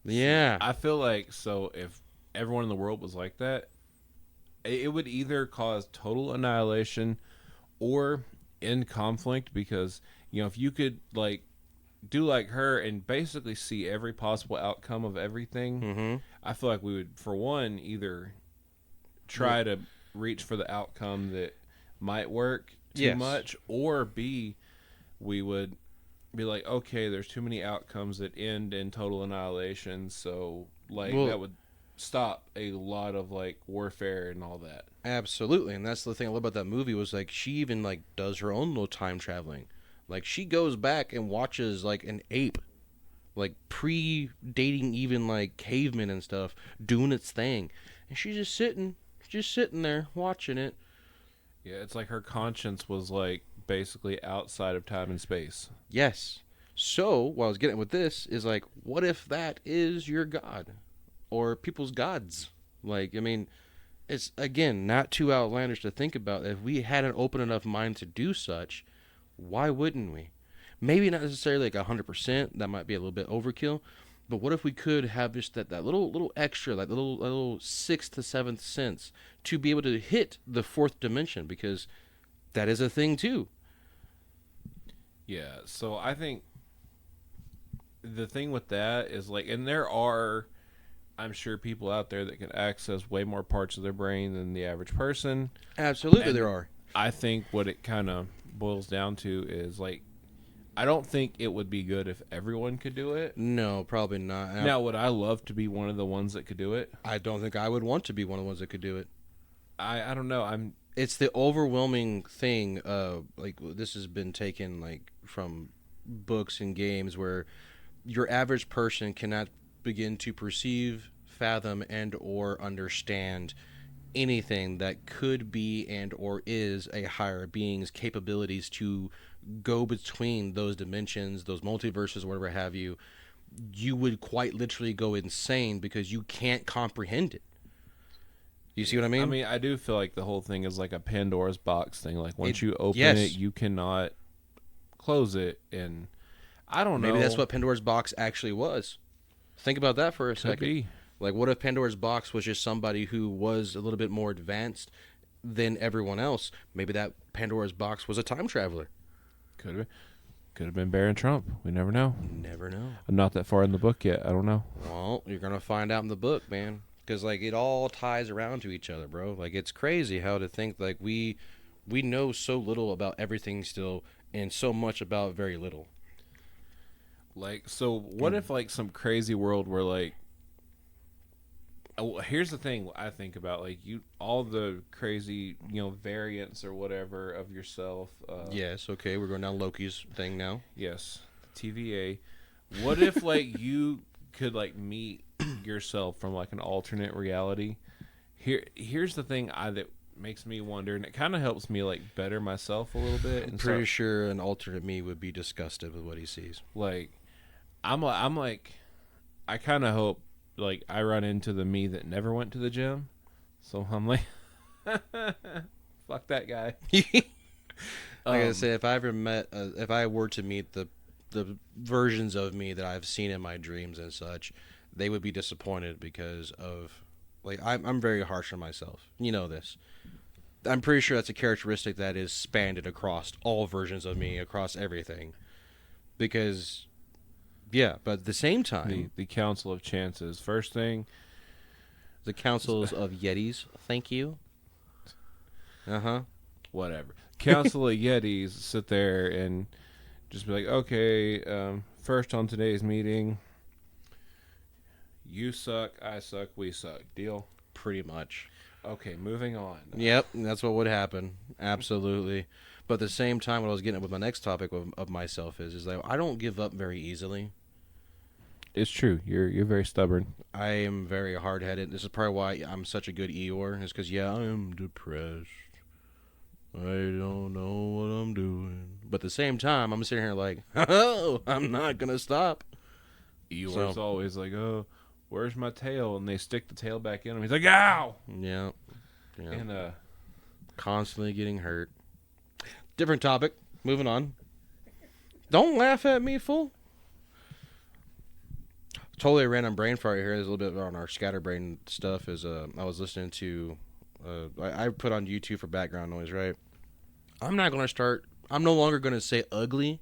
Yeah. I feel like, so if everyone in the world was like that, it would either cause total annihilation or end conflict, because, you know, if you could like do like her and basically see every possible outcome of everything, I feel like we would, for one, either try to reach for the outcome that might work too much, or B, we would be like, okay, there's too many outcomes that end in total annihilation, so like that would stop a lot of like warfare and all that. Absolutely. And that's the thing I love about that movie, was like she even like does her own little time traveling. Like she goes back and watches like an ape, like pre-dating even like cavemen and stuff, doing its thing, and she's just sitting there watching it. Yeah, it's like her conscience was like basically outside of time and space. Yes. So what I was getting with this is like, what if that is your god or people's gods? Like, I mean, it's again not too outlandish to think about. If we had an open enough mind to do such, why wouldn't we? Maybe not necessarily like 100%. That might be a little bit overkill. But what if we could have just that little extra, like little sixth to seventh sense to be able to hit the fourth dimension, because that is a thing too. Yeah, so I think the thing with that is like, and there are, I'm sure, people out there that can access way more parts of their brain than the average person. Absolutely, And there are. I think what it kind of boils down to is like, I don't think it would be good if everyone could do it. No, probably not. Now, would I love to be one of the ones that could do it? I don't think I would want to be one of the ones that could do it. I don't know. It's the overwhelming thing. Like, this has been taken like from books and games, where your average person cannot begin to perceive, fathom, and or understand anything that could be and or is a higher being's capabilities to go between those dimensions, those multiverses, whatever have you, you would quite literally go insane because you can't comprehend it. You see what I mean? I mean, I do feel like the whole thing is like a Pandora's box thing. Like once you open yes. it, you cannot close it, and I don't know. Maybe that's what Pandora's box actually was. Think about that for a Could second. be. Like, what if Pandora's box was just somebody who was a little bit more advanced than everyone else? Maybe that Pandora's box was a time traveler. Could have been. Could have been Barron Trump. We never know. Never know. I'm not that far in the book yet. I don't know. Well, you're gonna find out in the book, man. Because like it all ties around to each other, bro. Like it's crazy how to think like we know so little about everything still, and so much about very little. Like, so what if like some crazy world where like, oh, here's the thing I think about, like you, all the crazy, variants or whatever of yourself. Yes, okay, we're going down Loki's thing now. Yes, TVA. What if like you could like meet yourself from like an alternate reality? Here's the thing that makes me wonder, and it kind of helps me like better myself a little bit. I'm pretty sure an alternate me would be disgusted with what he sees. Like, I'm like, I kind of hope like I run into the me that never went to the gym, so I'm like, fuck that guy. Like I say, if I were to meet the versions of me that I've seen in my dreams and such, they would be disappointed because of like I'm very harsh on myself. You know this. I'm pretty sure that's a characteristic that is spanned across all versions of me, across everything. Because, yeah, but at the same time, the Council of Chances. First thing, the councils of Yetis. Thank you. Whatever. Council of Yetis sit there and just be like, okay, first on today's meeting, you suck, I suck, we suck. Deal? Pretty much. Okay, moving on. Yep, that's what would happen. Absolutely. But at the same time, what I was getting at with my next topic of myself is that I don't give up very easily. It's true. You're very stubborn. I am very hard-headed. This is probably why I'm such a good Eeyore. Is because, I am depressed. I don't know what I'm doing. But at the same time, I'm sitting here like, oh, I'm not going to stop. Eeyore's always like, oh, where's my tail? And they stick the tail back in him. He's like, ow! Yeah. And, constantly getting hurt. Different topic. Moving on. Don't laugh at me, fool. Totally a random brain fart here. There's a little bit on our scatterbrain stuff. I was listening to, I put on YouTube for background noise, right? I'm no longer going to say ugly.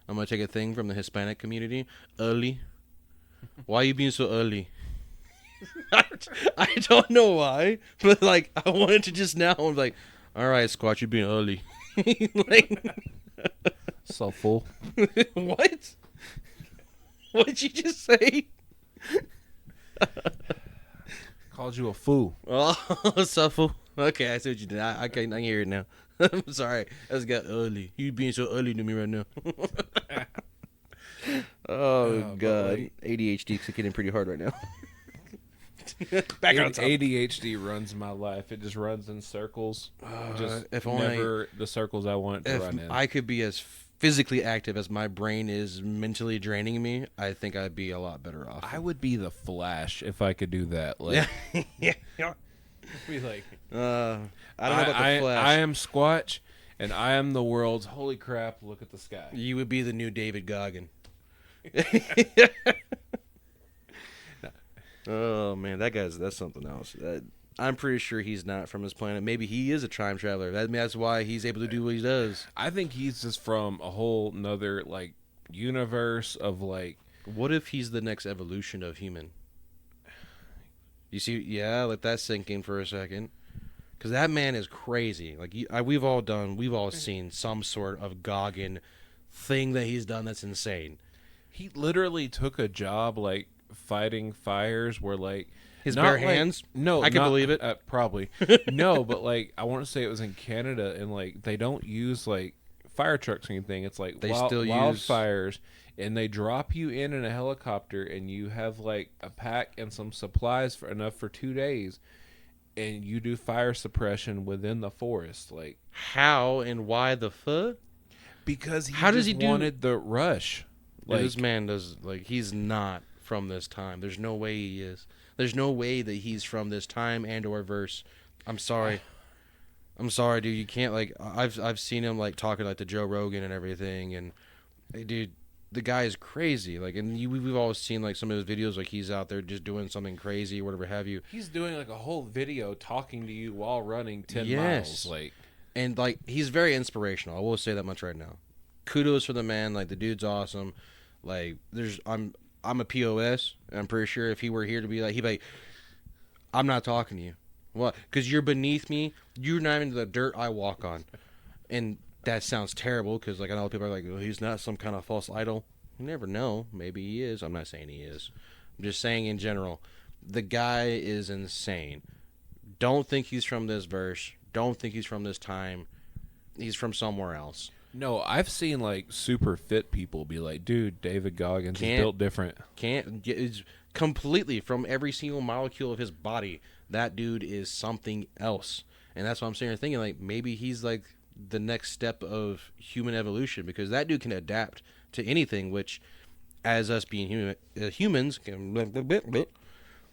I'm going to take a thing from the Hispanic community. Ugly. Why are you being so ugly? I don't know why, but like, I wanted to just now, I'm like, all right, Squatch, you're being ugly. Like, so full. What? What did you just say? Called you a fool. Oh, so fool. Okay, I see what you did. I can hear it now. I'm sorry. I just got ugly. You being so ugly to me right now. Oh, God. ADHD kicking in pretty hard right now. Back on topic. ADHD runs my life. It just runs in circles. Just if only never the circles I want it to run in. I could be as physically active as my brain is mentally draining me, I think I'd be a lot better off. I would be the Flash if I could do that. Like, yeah. Be like, I don't know about the Flash. I am Squatch, and I am the world's holy crap. Look at the sky. You would be the new David Goggin. Oh man, that's something else. I'm pretty sure he's not from this planet. Maybe he is a time traveler. That's why he's able to do what he does. I think he's just from a whole nother like universe of like. What if he's the next evolution of human? You see, yeah, let that sink in for a second. Because that man is crazy. Like we've all seen some sort of Goggin thing that he's done that's insane. He literally took a job like fighting fires where like his bare hands. No, I can believe it. Probably no, but like I want to say it was in Canada, and like they don't use like fire trucks or anything. It's like they still use wildfires, and they drop you in a helicopter, and you have like a pack and some supplies enough for 2 days. and you do fire suppression within the forest, like How and why the fuck? because he How does just he do- wanted the rush. Like, Like this man does, like, he's not from this time. There's no way he is. There's no way that he's from this time and or verse. I'm sorry. I'm sorry, dude. You can't, like, I've seen him, like, talking, like, to Joe Rogan and everything, and, hey, dude, the guy is crazy. Like, and we've always seen, like, some of his videos, like, he's out there just doing something crazy, whatever have you. he's doing like a whole video talking to you while running 10 Yes. miles. Like And, like, he's very inspirational. I will say that much right now. Kudos for the man. Like, the dude's awesome. Like, I'm a POS, and I'm pretty sure if he were here to be like, he'd be like, I'm not talking to you. What? Because you're beneath me. You're not even the dirt I walk on. And that sounds terrible because, like, I know people are like, oh, he's not some kind of false idol. You never know. Maybe he is. I'm not saying he is. I'm just saying in general, the guy is insane. Don't think he's from this verse. Don't think he's from this time. He's from somewhere else. no, I've seen like super fit people be like, dude, David Goggins is Can't- built different. Can't get it's completely from every single molecule of his body. That dude is something else, and that's what I'm saying. Thinking like maybe he's like the next step of human evolution because that dude can adapt to anything. Which, as us being humans,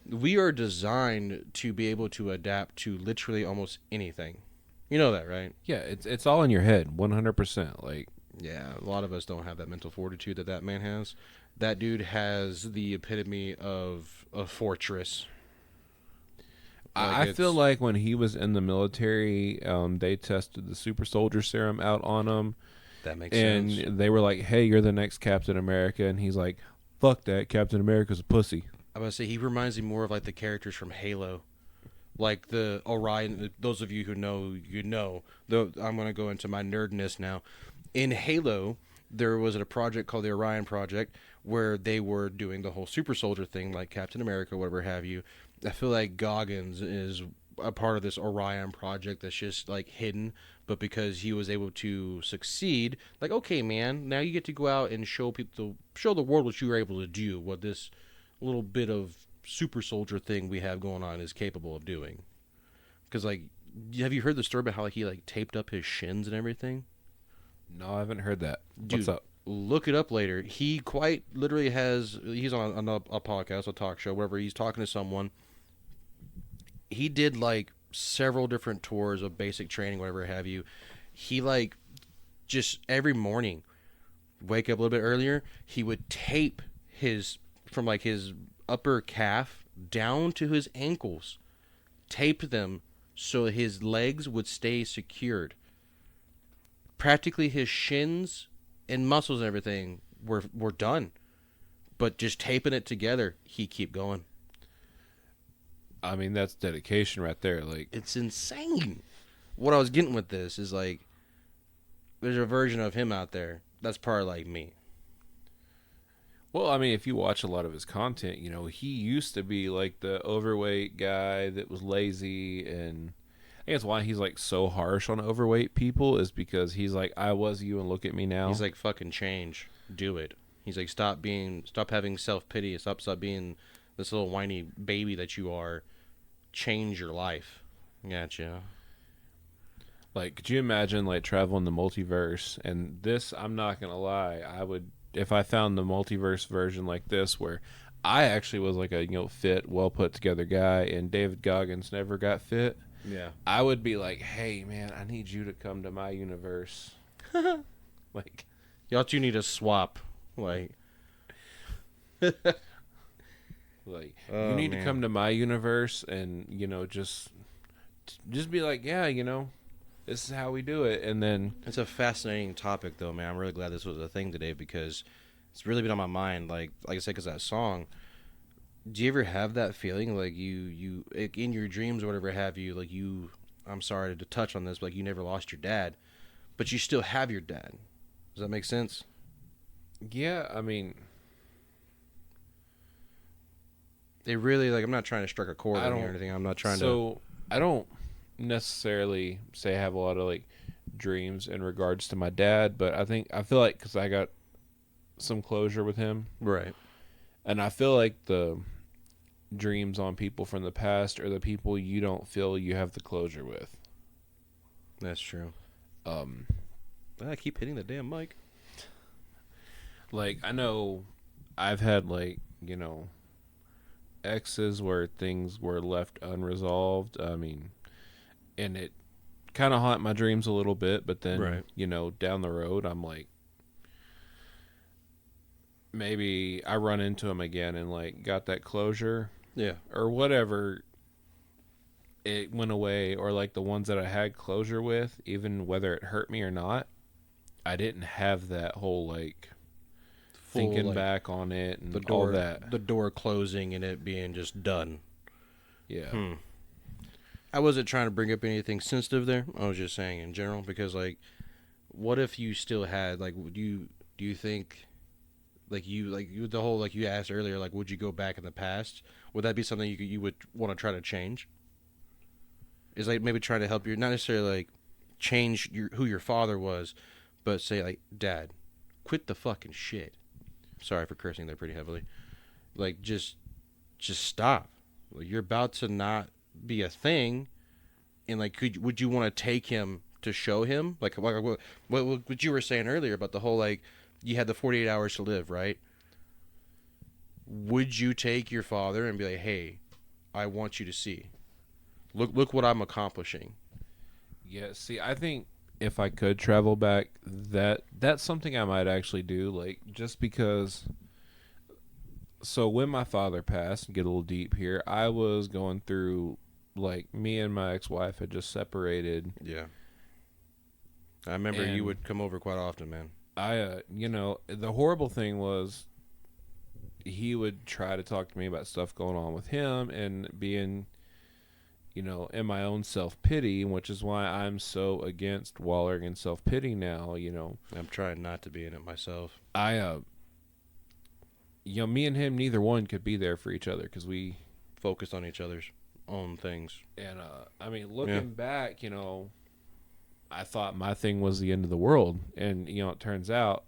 we are designed to be able to adapt to literally almost anything. You know that, right? Yeah, it's all in your head, 100%. Like Yeah, a lot of us don't have that mental fortitude that man has. That dude has the epitome of a fortress. I feel it's- like when he was in the military, they tested the super soldier serum out on him, that makes and sense. they were like, "Hey, you're the next Captain America," and he's like, "Fuck that, Captain America's a pussy." I was gonna say he reminds me more of like the characters from Halo, like the Orion. Those of you who know, you know. Though I'm gonna go into my nerdness now. In Halo, there was a project called the Orion Project where they were doing the whole super soldier thing, like Captain America, whatever have you. I feel like Goggins is a part of this Orion project that's just like hidden, but because he was able to succeed, like, okay, man, now you get to go out and show people, show the world what you were able to do, what this little bit of super soldier thing we have going on is capable of doing. Because, like, have you heard the story about how like, he like taped up his shins and everything? No, I haven't heard that. Dude, What's up? look it up later. He quite literally has. He's on a podcast, a talk show, wherever he's talking to someone. He did like several different tours of basic training, whatever have you. He like just every morning wake up a little bit earlier. He would tape his from like his upper calf down to his ankles, tape them so his legs would stay secured. Practically his shins and muscles and everything were done, but just taping it together, he keep going. I mean, that's dedication right there. Like, It's insane. What I was getting with this is like, there's a version of him out there that's probably like me. well, I mean, if you watch a lot of his content, you know, he used to be like the overweight guy that was lazy, and I guess why he's like so harsh on overweight people is because he's like, I was you and look at me now. He's like, fucking change, do it. He's like, stop having self pity, stop being this little whiny baby that you are. Change your life. Gotcha. Like, could you imagine like traveling the multiverse? And this, I'm not gonna lie, I would, if I found the multiverse version like this, where I actually was like a fit, well put together guy, and David Goggins never got fit. Yeah. I would be like, hey man, I need you to come to my universe. Like, Y'all two need to swap. Like, you need to come to my universe, and just be like, yeah, this is how we do it, and then it's a fascinating topic, though, man. I'm really glad this was a thing today because it's really been on my mind. Like I said, because that song. Do you ever have that feeling, like you like, in your dreams or whatever have you, like you? I'm sorry to touch on this, but like you never lost your dad, but you still have your dad. Does that make sense? yeah, I mean, It really like I'm not trying to strike a chord I on you or don't- anything. I'm not trying to. so I don't necessarily say I have a lot of like dreams in regards to my dad, but I feel like because I got some closure with him, Right. and I feel like dreams on people from the past or the people you don't feel you have the closure with. That's true. Um, I keep hitting the damn mic. like I know I've had exes where things were left unresolved. I mean, and it kind of haunt my dreams a little bit, but then Right. down the road I'm like, maybe I run into him again and got that closure Yeah. or whatever, it went away, or the ones that I had closure with, even whether it hurt me or not, I didn't have that whole Full, thinking back on it and the all door, that. the door closing and it being just done. Yeah. I wasn't trying to bring up anything sensitive there. I was just saying in general because what if you still had do you think you the whole you asked earlier would you go back in the past? Would that be something you would want to try to change? Is maybe trying to help you not necessarily change who your father was, but say Dad, quit the fucking shit. Sorry for cursing there pretty heavily. Just stop. You're about to not be a thing, and would you want to take him to show him what you were saying earlier about the whole you had the 48 hours to live, right? Would you take your father and be like, hey, I want you to see, look what I'm accomplishing? Yeah, see, I think if I could travel back, that's something I might actually do, just because. So when my father passed, get a little deep here, I was going through, me and my ex-wife had just separated. Yeah. I remember you would come over quite often, man. The horrible thing was he would try to talk to me about stuff going on with him and being, in my own self-pity, which is why I'm so against wallowing in self-pity now, I'm trying not to be in it myself. Me and him, neither one could be there for each other because we focused on each other's own things. And, looking back, I thought my thing was the end of the world. And, it turns out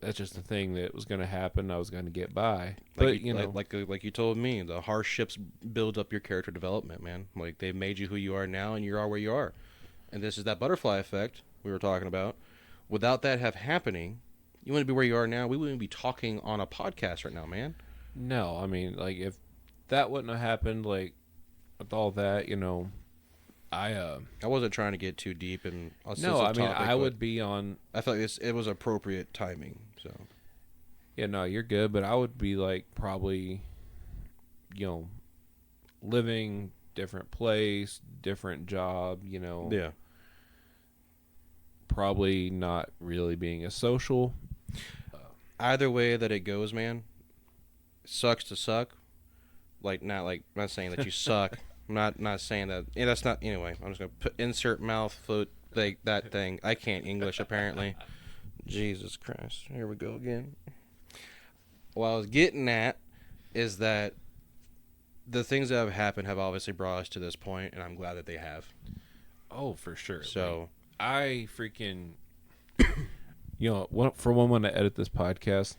that's just the thing that was going to happen. I was going to get by. But, like you told me, the hardships build up your character development, man. They've made you who you are now, and you are where you are. And this is that butterfly effect we were talking about. Without that happening, you wouldn't be where you are now. We wouldn't be talking on a podcast right now, man. No, if that wouldn't have happened, with all that, I wasn't trying to get too deep and I would be on. I felt like it was appropriate timing. So, yeah, no, you're good, but I would be probably, living different place, different job, Yeah. Probably not really being as social. Either way that it goes, man, sucks to suck. I'm not saying that you suck. I'm not saying that. Yeah, that's not. Anyway, I'm just gonna insert mouth foot that thing. I can't English apparently. Jesus Christ! Here we go again. What I was getting at is that the things that have happened have obviously brought us to this point, and I'm glad that they have. Oh, for sure. So I freaking, for one, when I edit this podcast,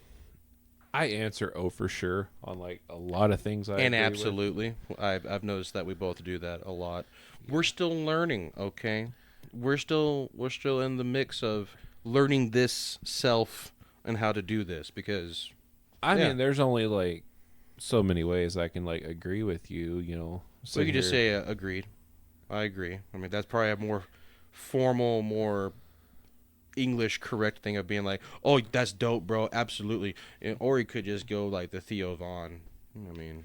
I answer for sure on a lot of things. Absolutely, I've noticed that we both do that a lot. We're still learning, okay? We're still in the mix of learning this self and how to do this because I mean, there's only so many ways I can agree with you. So you could just say agreed. I agree. I mean, that's probably a more formal, more English correct thing of being oh, that's dope, bro. Absolutely. Or he could just go the Theo Von. I mean,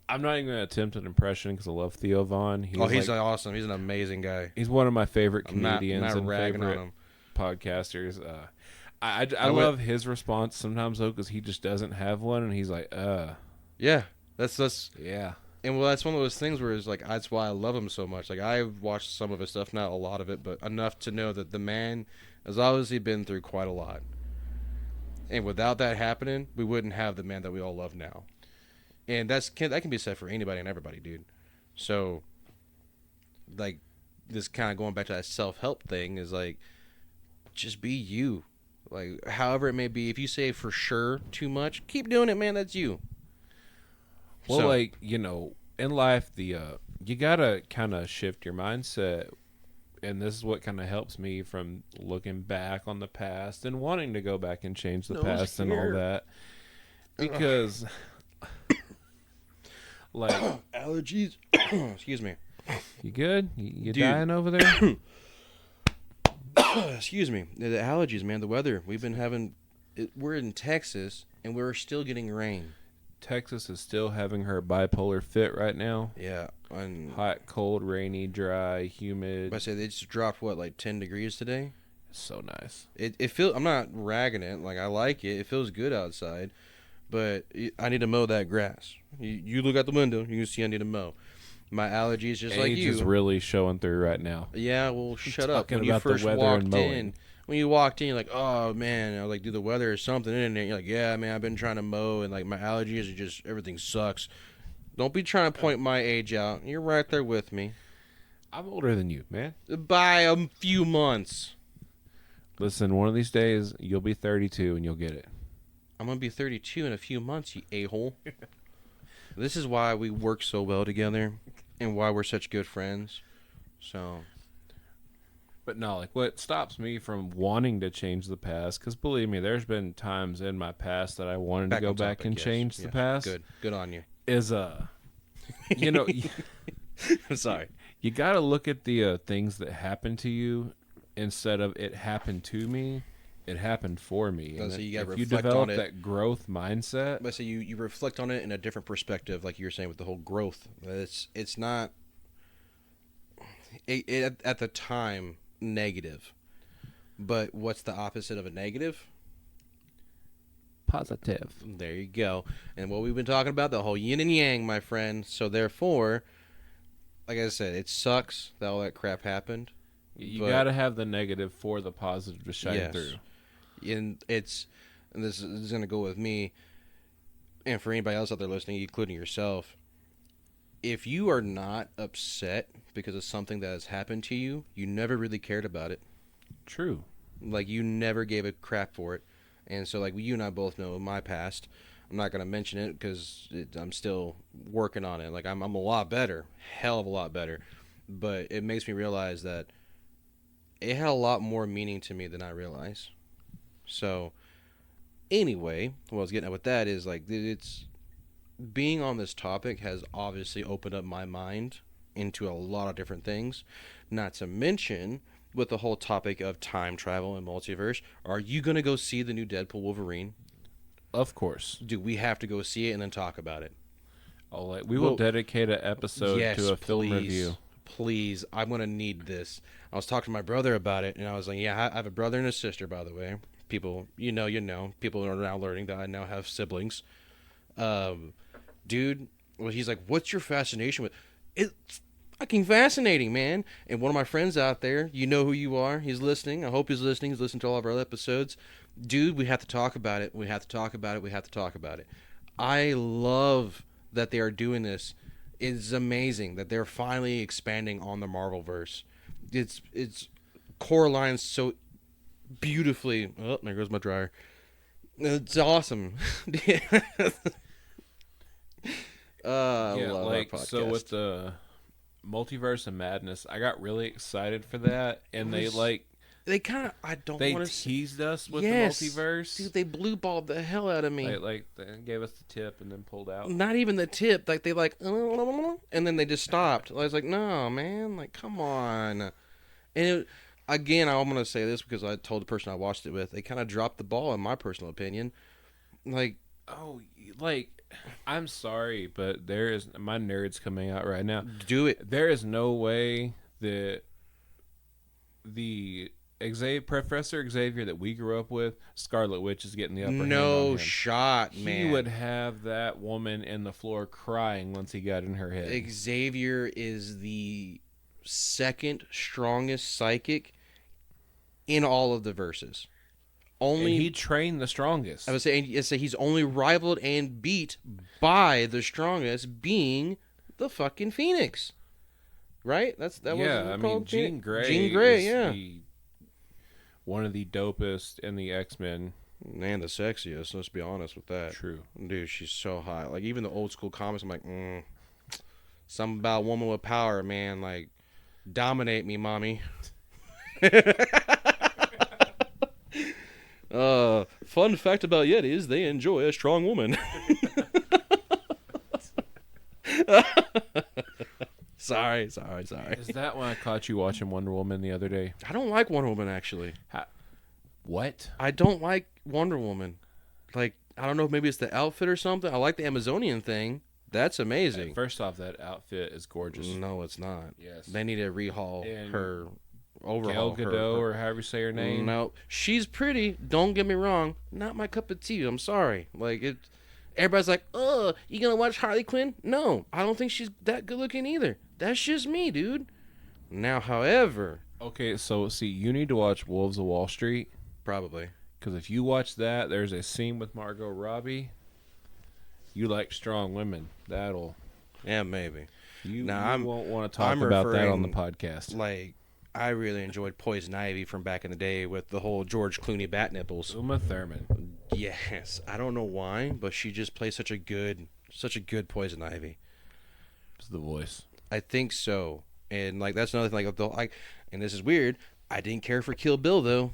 I'm not even going to attempt an impression because I love Theo Von. He's awesome. He's an amazing guy. He's one of my favorite comedians I'm not and ragging favorite on him. Podcasters. I love his response sometimes though because he just doesn't have one and he's yeah, that's yeah. And that's one of those things where it's that's why I love him so much. I've watched some of his stuff, not a lot of it, but enough to know that the man has obviously been through quite a lot. And without that happening, we wouldn't have the man that we all love now. And that can be said for anybody and everybody, dude. So, this kind of going back to that self-help thing is just be you. Like, however it may be, if you say for sure too much, keep doing it, man. That's you. Well, So- like, in life, you gotta kind of shift your mindset, and this is what kind of helps me from looking back on the past and wanting to go back and change the Nose past and all here. that, because, like, Allergies. Excuse me. you good? You Dude. dying over there? Excuse me. The allergies, man. The weather. We've been having. We're in Texas, and we're still getting rain. Texas is still having her bipolar fit right now. Yeah. And Hot, cold, rainy, dry, humid. I say they just dropped what, like 10 degrees today. So nice. It feels. I'm not ragging it. Like, I like it. It feels good outside, but I need to mow that grass. You look out the window, you can see I need to mow. My allergies, just like Age you. is really showing through right now. Yeah, well, shut up. Talking When you about the first weather walked and mowing. in, when you walked in, you're like, oh man, I was like, do the weather or something in there. You're like, yeah, man, I've been trying to mow, and like my allergies are just everything sucks. Don't be trying to point my age out. You're right there with me I'm older than you, man. by a few months. Listen, one of these days you'll be 32 and you'll get it. I'm gonna be 32 in a few months, you a-hole. This is why we work so well together, and why we're such good friends. So. But no, like what stops me from wanting to change the past, because believe me, there's been times in my past that I wanted to go on back topic, and yes. change the Yeah, past. Good on you. Is I'm sorry. you got to look at the things that happen to you instead of it happened to me, it happened for me. Oh, And so you gotta if you reflect develop on it. that growth mindset, But so you reflect on it in a different perspective, like you were saying with the whole growth. It's not at the time negative, but what's the opposite of a negative? positive. There you go. And what we've been talking about, the whole yin and yang, my friend. So therefore, like I said, it sucks that all that crap happened. You But- got to have the negative for the positive to shine Yes. through. And this is going to go with me, and for anybody else out there listening, including yourself. If you are not upset because of something that has happened to you, you never really cared about it. True. Like, you never gave a crap for it. And so, like, you and I both know my past. I'm not going to mention it because I'm still working on it. Like, I'm a lot better. Hell of a lot better. But it makes me realize that it had a lot more meaning to me than I realized. So, anyway, what I was getting at with that is, like, it's... being on this topic has obviously opened up my mind into a lot of different things. Not to mention, with the whole topic of time travel and multiverse, are you going to go see the new Deadpool Wolverine? Of course. Do we have to go see it and then talk about it? We will dedicate an episode Yes, to a film please. review. Please, I'm going to need this. I was talking to my brother about it, and I was like, yeah, I have a brother and a sister, by the way. People, you know. People are now learning that I now have siblings. Dude, well, he's like, what's your fascination with... It's fucking fascinating, man. And one of my friends out there, you know who you are. He's listening. I hope he's listening. He's listened to all of our other episodes. Dude, we have to talk about it. We have to talk about it. We have to talk about it. I love that they are doing this. It's amazing that they're finally expanding on the Marvelverse. It's Coraline's so beautifully... Oh, there goes my dryer. It's awesome. I love our podcast. So with the Multiverse of Madness, I got really excited for that, and they kind of... I don't they want to... teased us with Yes. the multiverse. Dude, they blue balled the hell out of me. Like they gave us the tip and then pulled out. Not even the tip. Like, they and then they just stopped. I was like, no, man. Like, come on. And again, I'm going to say this because I told the person I watched it with, they kind of dropped the ball, in my personal opinion. Like... Oh, like, I'm sorry, but there is... My nerd's coming out right now. Do it. There is no way that the Professor Xavier that we grew up with, Scarlet Witch, is getting the upper hand on No him. shot, man. He would have that woman in the floor crying once he got in her head. Xavier is the second strongest psychic in all of the verses. Only And he trained the strongest. I would say he's only rivaled and beat by the strongest, being the fucking Phoenix. Right? That was I mean, Jean Grey. Jean Grey, is yeah. one of the dopest in the X-Men. And the sexiest. Let's be honest with that. True. Dude, she's so hot. Like, even the old school comics, I'm like, something about woman with power, man. Like, dominate me, mommy. Fun fact about Yetis, they enjoy a strong woman. Sorry. Is that when I caught you watching Wonder Woman the other day? I don't like Wonder Woman, actually. What? I don't like Wonder Woman. Like, I don't know if maybe it's the outfit or something. I like the Amazonian thing. That's amazing. First off, that outfit is gorgeous. No, it's not. Yes. They need to rehaul And her, overhaul Gal Gadot, or however you say her name. No, she's pretty. Don't get me wrong. Not my cup of tea. I'm sorry. Like, it. Everybody's like, "Oh, you gonna watch Harley Quinn?" No, I don't think she's that good looking either. That's just me, dude. Now, however, Okay, so see, you need to watch Wolves of Wall Street. probably. Because if you watch that, there's a scene with Margot Robbie. You like strong women. That'll. Yeah, maybe. You Now, won't want to talk I'm about that on the referring, podcast. Like, I really enjoyed Poison Ivy from back in the day with the whole George Clooney bat nipples. Uma Thurman. Yes, I don't know why, but she just plays such a good Poison Ivy. It's the voice. I think so, and like that's another thing. And this is weird. I didn't care for Kill Bill though.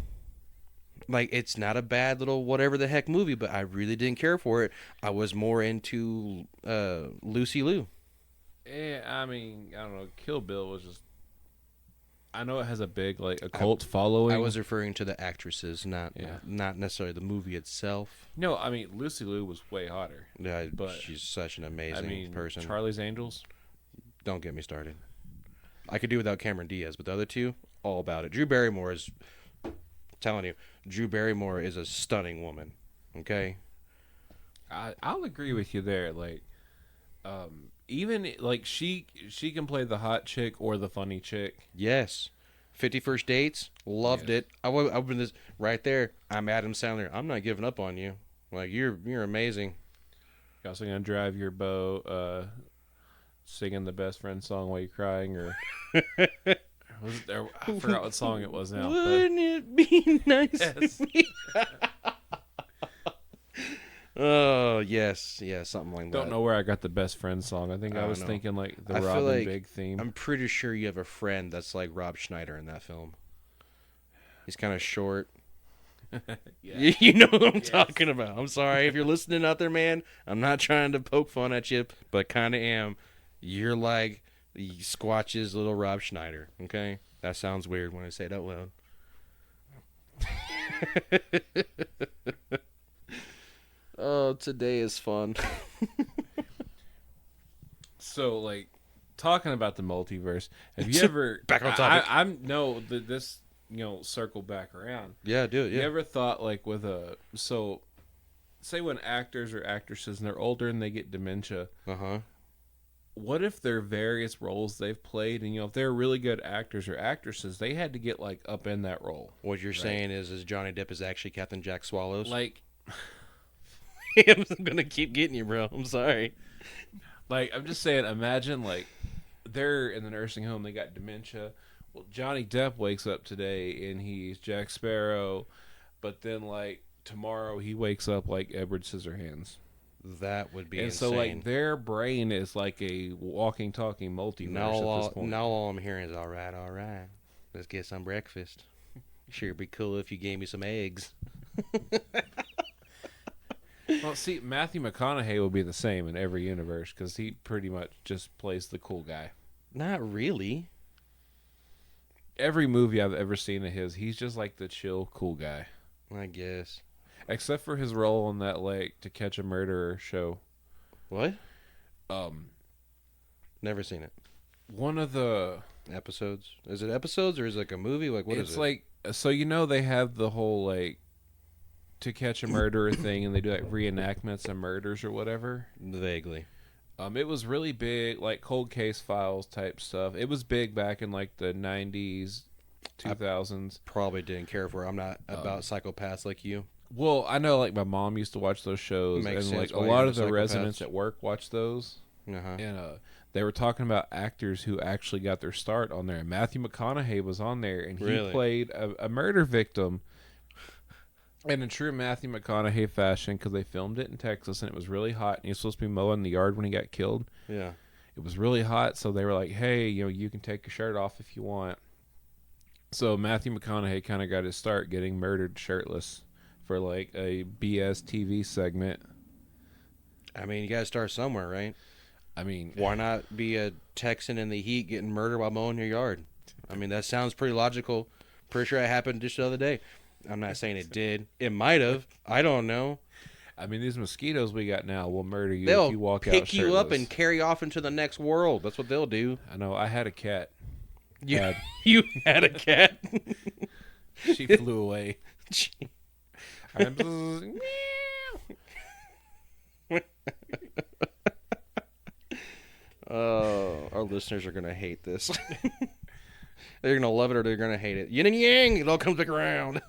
Like, it's not a bad little whatever the heck movie, but I really didn't care for it. I was more into Lucy Liu. I mean, I don't know. Kill Bill was just. I know it has a big a cult following. I was referring to the actresses, not necessarily the movie itself. No, I mean Lucy Liu was way hotter. Yeah, But, she's such an amazing person. Charlie's Angels. Don't get me started. I could do without Cameron Diaz, but the other two, all about it. Drew Barrymore is, I'm telling you, Drew Barrymore is a stunning woman. Okay? I'll agree with you there. Even she can play the hot chick or the funny chick. Yes. 50 First Dates, loved it. I would been this right there. I'm Adam Sandler. I'm not giving up on you. Like, you're amazing. You're also gonna drive your boat, singing the best friend song while you're crying, or was it there? I forgot what song it was now. Wouldn't it be nice? Yes. Oh, yes, something like that. Don't know where I got the best friend song. I think I was thinking the I feel Robin like Big theme. I'm pretty sure you have a friend that's like Rob Schneider in that film. He's kind of short. Yeah. You know what I'm talking about. I'm sorry if you're listening out there, man. I'm not trying to poke fun at you, but kind of am. You're like the Squatch's little Rob Schneider, okay? That sounds weird when I say it out loud. Oh, today is fun. So, talking about the multiverse, have you ever Back on topic. I'm no this circle back around. Yeah, do it. You Yeah. ever thought say when actors or actresses and they're older and they get dementia, Uh-huh. what if their various roles they've played, and if they're really good actors or actresses, they had to get up in that role. What you're saying is Johnny Depp is actually Captain Jack Swallows? I'm going to keep getting you, bro. I'm sorry. I'm just saying, imagine they're in the nursing home, they got dementia. Well, Johnny Depp wakes up today and he's Jack Sparrow, but then tomorrow he wakes up like Edward Scissorhands. That would be And insane. so their brain is like a walking, talking multiverse Now at this point. all I'm hearing is, all right. Let's get some breakfast. Sure, it'd be cool if you gave me some eggs. Well, see, Matthew McConaughey will be the same in every universe because he pretty much just plays the cool guy. Not really. Every movie I've ever seen of his, he's just like the chill, cool guy. I guess. Except for his role in that To Catch a Murderer show. What? Um, Never seen it. one of the Episodes? Is it episodes or is it like a movie? Like, what is it? So they have the whole To Catch a Murderer thing, and they do reenactments of murders or whatever. Vaguely. It was really big, cold case files type stuff. It was big back in the 90s, 2000s. Probably didn't care for it. I'm not about psychopaths like you. Well, I know my mom used to watch those shows, Makes and sense a why lot you're of the into residents psychopaths. at work watch those. Uh-huh. and they were talking about actors who actually got their start on there. Matthew McConaughey was on there, and he Really? played a murder victim. And in true Matthew McConaughey fashion, because they filmed it in Texas, and it was really hot, and he was supposed to be mowing the yard when he got killed. Yeah. It was really hot, so they were like, "Hey, you can take your shirt off if you want." So Matthew McConaughey kind of got his start getting murdered shirtless for like a BS TV segment. I mean, you got to start somewhere, right? I mean, Why not be a Texan in the heat getting murdered while mowing your yard? I mean, that sounds pretty logical. Pretty sure it happened just the other day. I'm not saying it did. It might have. I don't know. I mean, these mosquitoes we got now will murder you They'll if you walk out pick shirtless. you up and carry off into the next world. That's what they'll do. I know. I had a cat. You, Had- you had a cat. She flew away. Oh, our listeners are going to hate this. They're going to love it or they're going to hate it. Yin and yang, it all comes back around.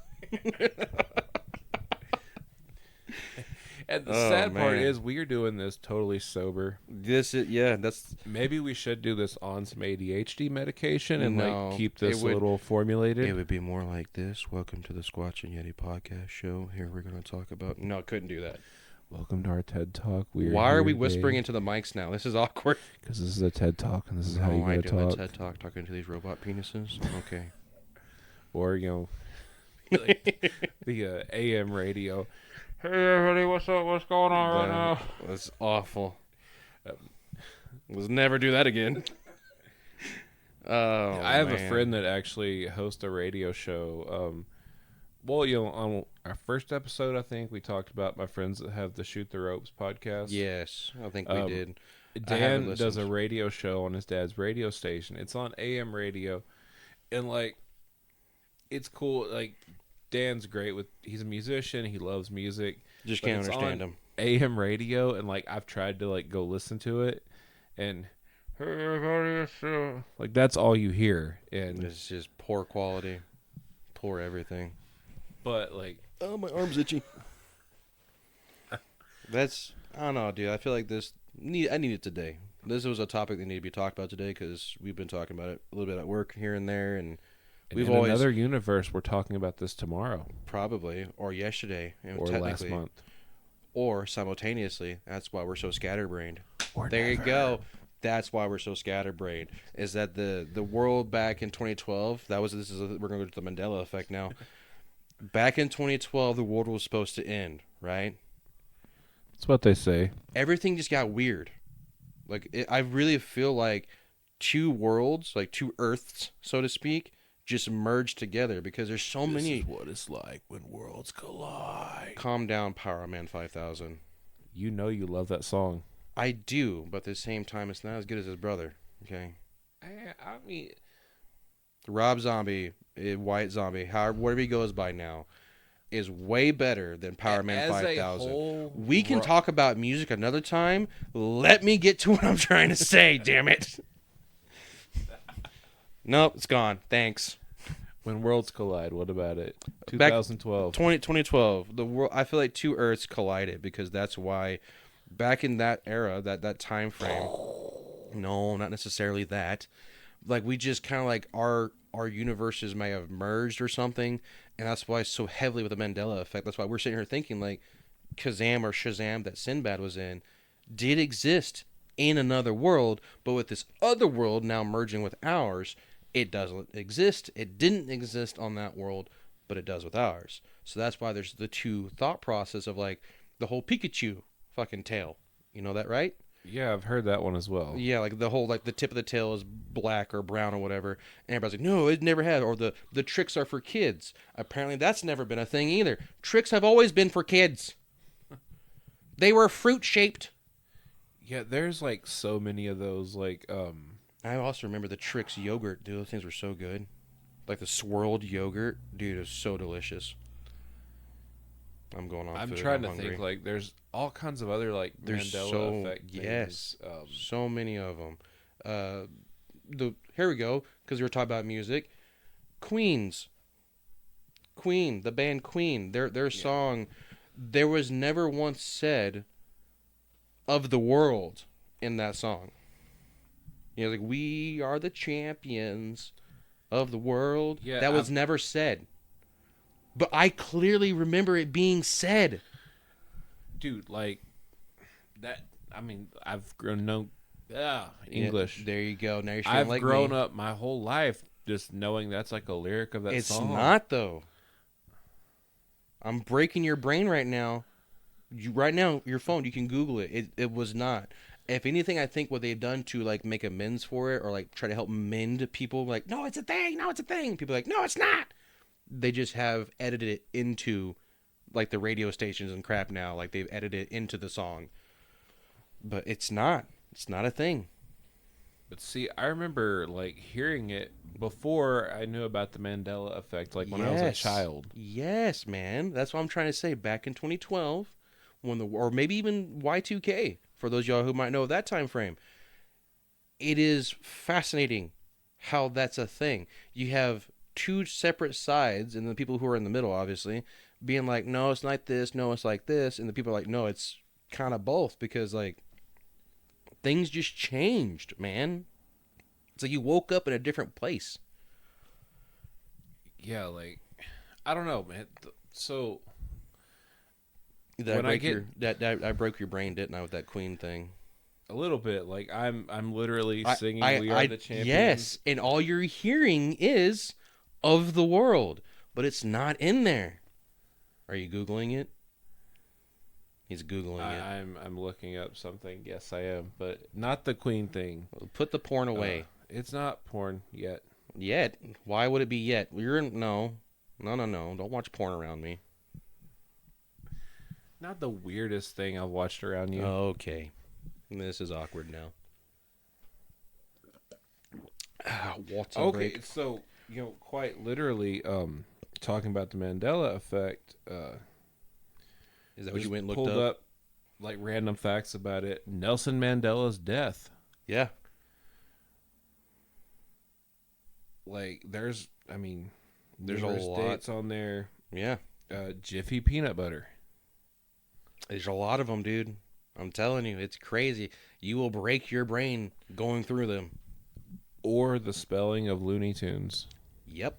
And the Oh, sad part man. is we are doing this totally sober. That's Maybe we should do this on some ADHD medication and No, like keep it this a would- little formulated. it would be more like this. Welcome to the Squatch and Yeti podcast show. Here we're going to talk about. No, couldn't do that. Welcome to our TED Talk. Why are we whispering into the mics now? This is awkward. Because this is a TED Talk, and this is how you I gotta do a talk. TED talk talking to these robot penises. Okay. Or like the AM radio. Hey everybody, what's up? What's going on right now? That's awful. Let's never do that again. Oh, I have a man. friend that actually hosts a radio show. On our first episode, I think we talked about my friends that have the Shoot the Ropes podcast. Yes, I think we did. I haven't Dan does a listened. radio show on his dad's radio station. It's on AM radio, and like, it's cool. Like, Dan's great with. He's a musician. He loves music. Just but can't it's understand on him. AM radio, and like I've tried to like go listen to it, and hey everybody, like that's all you hear. And It's just poor quality, poor everything. but like Oh, my arm's itchy. That's I don't know, dude. I feel like I need it today. This was a topic that needed to be talked about today because we've been talking about it a little bit at work here and there, and we've in always another universe, we're talking about this tomorrow probably or yesterday, or last technically, month. or simultaneously. That's why we're so scatterbrained. Or There you never. go. That's why we're so scatterbrained. Is that the world back in 2012? We're gonna go to the Mandela effect now. Back in 2012, the world was supposed to end, right? That's what they say. Everything just got weird. I really feel like two worlds, like two Earths, so to speak, just merged together because there's so many. what it's like when worlds collide. Calm down, Power Man 5000. You know you love that song. I do, but at the same time, it's not as good as his brother. Okay. I mean, Rob Zombie, White Zombie, whatever he goes by now, is way better than Power Man as a 5000. whole, We can talk about music another time. Let me get to what I'm trying to say, damn it. Nope, it's gone. Thanks. When worlds collide, what about it? Back- 2012. 2012, the world. I feel like two Earths collided because that's why, back in that era, that time frame. No, not necessarily that. Like we just kind of like our universes may have merged or something, and that's why so heavily with the Mandela effect. That's why we're sitting here thinking like Kazam or Shazam that Sinbad was in did exist in another world, but with this other world now merging with ours, it doesn't exist. It didn't exist on that world, but it does with ours. So that's why there's the two thought process of like the whole Pikachu fucking tail. You know that, right? Yeah, I've heard that one as well. Yeah, like the whole like the tip of the tail is black or brown or whatever. And everybody's like, no, it never had. Or the tricks are for kids. Apparently that's never been a thing either. Tricks have always been for kids. They were fruit shaped. Yeah, there's like so many of those like I also remember the Trix yogurt. Dude, those things were so good. Like the swirled yogurt. Dude, it was so delicious. I'm going on I'm food. trying to hungry. think like there's all kinds of other like There's Mandela so effect yes, things. so many of them. Here we go because we were talking about music. Queen, the band Queen, their song, there was never once said of the world in that song. Like, we are the champions of the world. Yeah, That was never said. But I clearly remember it being said. dude, like that. I mean, I've grown no English. Yeah, there you go. Now you're I've like grown me. up my whole life just knowing that's like a lyric of that It's song. not, though. I'm breaking your brain right now. Right now, your phone, you can Google it. It was not. If anything, I think what they've done to like make amends for it or like try to help mend people, like, no, it's a thing. No, it's a thing. People are like, no, it's not. They just have edited it into like the radio stations and crap now. Like they've edited it into the song. But it's not. It's not a thing. But see, I remember like hearing it before I knew about the Mandela effect, like when I was a child. Yes, man. That's what I'm trying to say. Back in 2012, or maybe even Y2K, for those of y'all who might know that time frame, it is fascinating how that's a thing. You have two separate sides, and the people who are in the middle, obviously, being like, no, it's like this, no, it's like this, and the people are like, no, it's kind of both, because like things just changed, man. It's like you woke up in a different place. Yeah, like I don't know, man. So Did I break I broke your brain, didn't I, with that Queen thing? a little bit, like I'm literally singing "We Are the Champions." Yes, and all you're hearing is "of the world," but it's not in there. Are you Googling it? He's Googling it. I'm looking up something. Yes, I am, but not the Queen thing. Put the porn away. It's not porn yet. Yet? Why would it be yet? No. Don't watch porn around me. Not the weirdest thing I've watched around you. Okay. This is awkward now. What's okay, break? so quite literally, talking about the Mandela effect. Is that what you went and pulled looked up? like random facts about it. Nelson Mandela's death. Yeah. Like there's There's numerous a lot. dates on there. Yeah. Jiffy peanut butter. There's a lot of them, dude. I'm telling you, it's crazy. You will break your brain going through them. Or the spelling of Looney Tunes. Yep.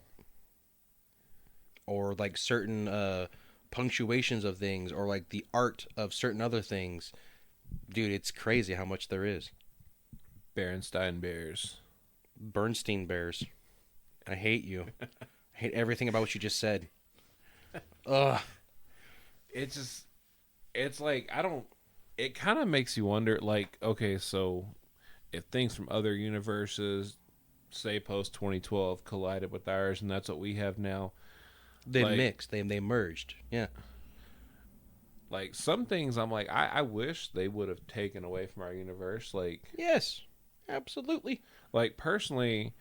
Or like certain punctuations of things, or like the art of certain other things. Dude, it's crazy how much there is. Berenstain Bears. Bernstein Bears. I hate you. I hate everything about what you just said. Ugh. It's like, it kind of makes you wonder, like, okay, so if things from other universes, say post 2012, collided with ours, and that's what we have now. They like, mixed. They merged. Yeah. Like, some things I'm like, I wish they would have taken away from our universe. Like, Yes. Absolutely. like personally,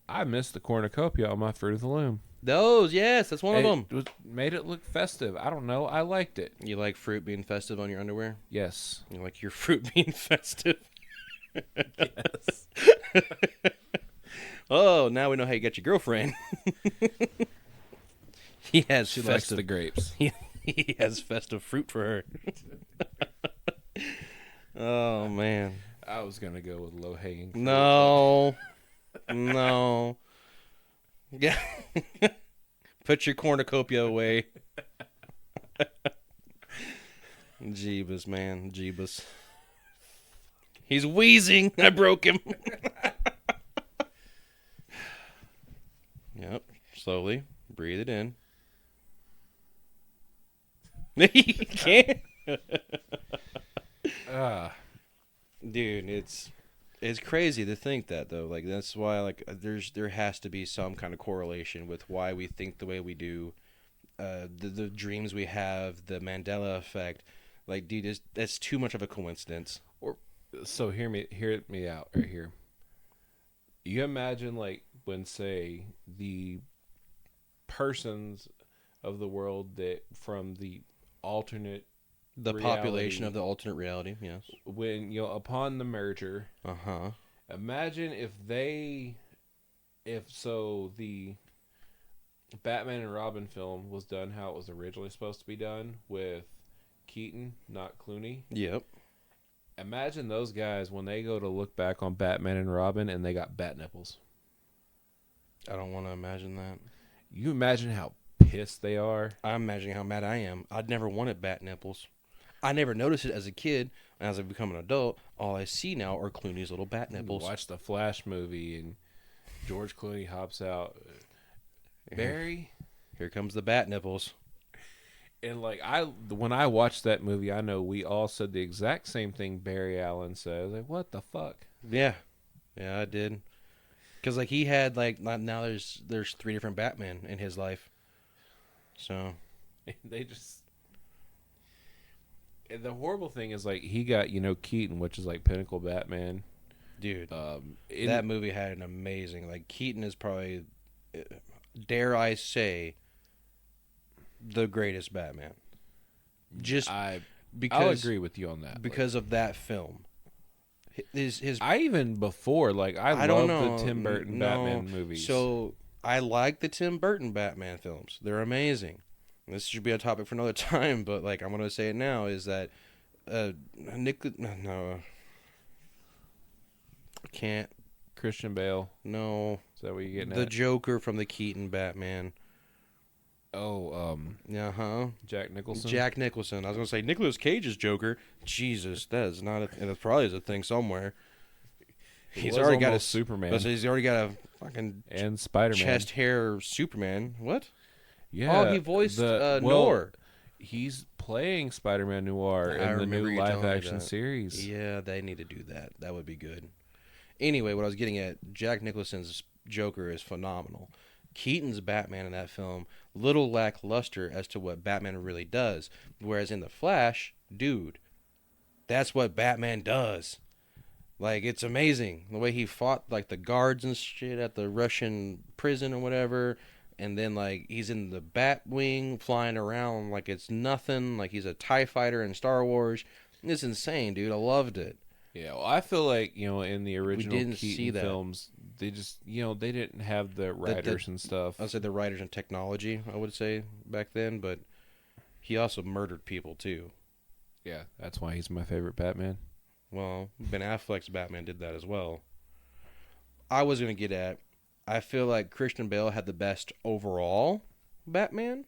I miss the cornucopia on my Fruit of the Loom. Those, yes, that's one of them. Made it look festive. I don't know. I liked it. You like fruit being festive on your underwear? Yes. You like your fruit being festive? Yes. Oh, now we know how you got your girlfriend. He has She festive. likes the grapes. He has festive fruit for her. Oh man. I was gonna go with low hanging. No. No. Yeah. Put your cornucopia away. Jeebus, man. Jeebus. He's wheezing. I broke him. Yep. Slowly. Breathe it in. You can't. Dude, it's crazy to think that though. Like that's why there has to be some kind of correlation with why we think the way we do, the dreams we have, the Mandela effect. Like, dude, that's too much of a coincidence. So hear me out right here. You imagine like when say the persons of the world that from the alternate The reality, population of the alternate reality, yes. when upon the merger, imagine if the Batman and Robin film was done how it was originally supposed to be done with Keaton, not Clooney. Yep. Imagine those guys when they go to look back on Batman and Robin and they got bat nipples. I don't want to imagine that. You imagine how pissed they are? I'm imagining how mad I am. I'd never wanted bat nipples. I never noticed it as a kid. And as I become an adult, all I see now are Clooney's little bat nipples. Watch the Flash movie and George Clooney hops out. Barry? Here comes the bat nipples. And like when I watched that movie, I know we all said the exact same thing Barry Allen said. Like, what the fuck? Yeah. Yeah, I did. Because like he had like now there's 3 different Batman in his life. So they just. And the horrible thing is like he got Keaton, which is like pinnacle Batman. Dude, that movie had an amazing. Like Keaton is probably, dare I say, the greatest Batman. I'll agree with you on that because of that film. His I even before like I love the Tim Burton Batman movies. So I like the Tim Burton Batman films. They're amazing. This should be a topic for another time, but like I'm gonna say it now is that I can't. Christian Bale. No. Is that what you're getting the at? Joker from the Keaton Batman. Yeah, Jack Nicholson. Jack Nicholson. I was gonna say Nicolas Cage's Joker. Jesus, that is not. And it probably is a thing somewhere. He's already got a Superman. He's already got a fucking and Spider-Man chest hair Superman. What? Yeah. Oh, he voiced Noir. He's playing Spider-Man Noir in the new live-action series. Yeah, they need to do that. That would be good. Anyway, what I was getting at, Jack Nicholson's Joker is phenomenal. Keaton's Batman in that film, little lackluster as to what Batman really does. Whereas in The Flash, dude, that's what Batman does. Like, it's amazing. The way he fought, like, the guards and shit at the Russian prison or whatever. And then, like, he's in the Batwing flying around like it's nothing. Like, he's a TIE fighter in Star Wars. It's insane, dude. I loved it. Yeah, well, I feel like, in the original Keaton that. films, they just, they didn't have the writers and stuff. I'd say the writers and technology, I would say, back then. But he also murdered people, too. Yeah, that's why he's my favorite Batman. Well, Ben Affleck's Batman did that as well. I was going to get at, I feel like Christian Bale had the best overall Batman.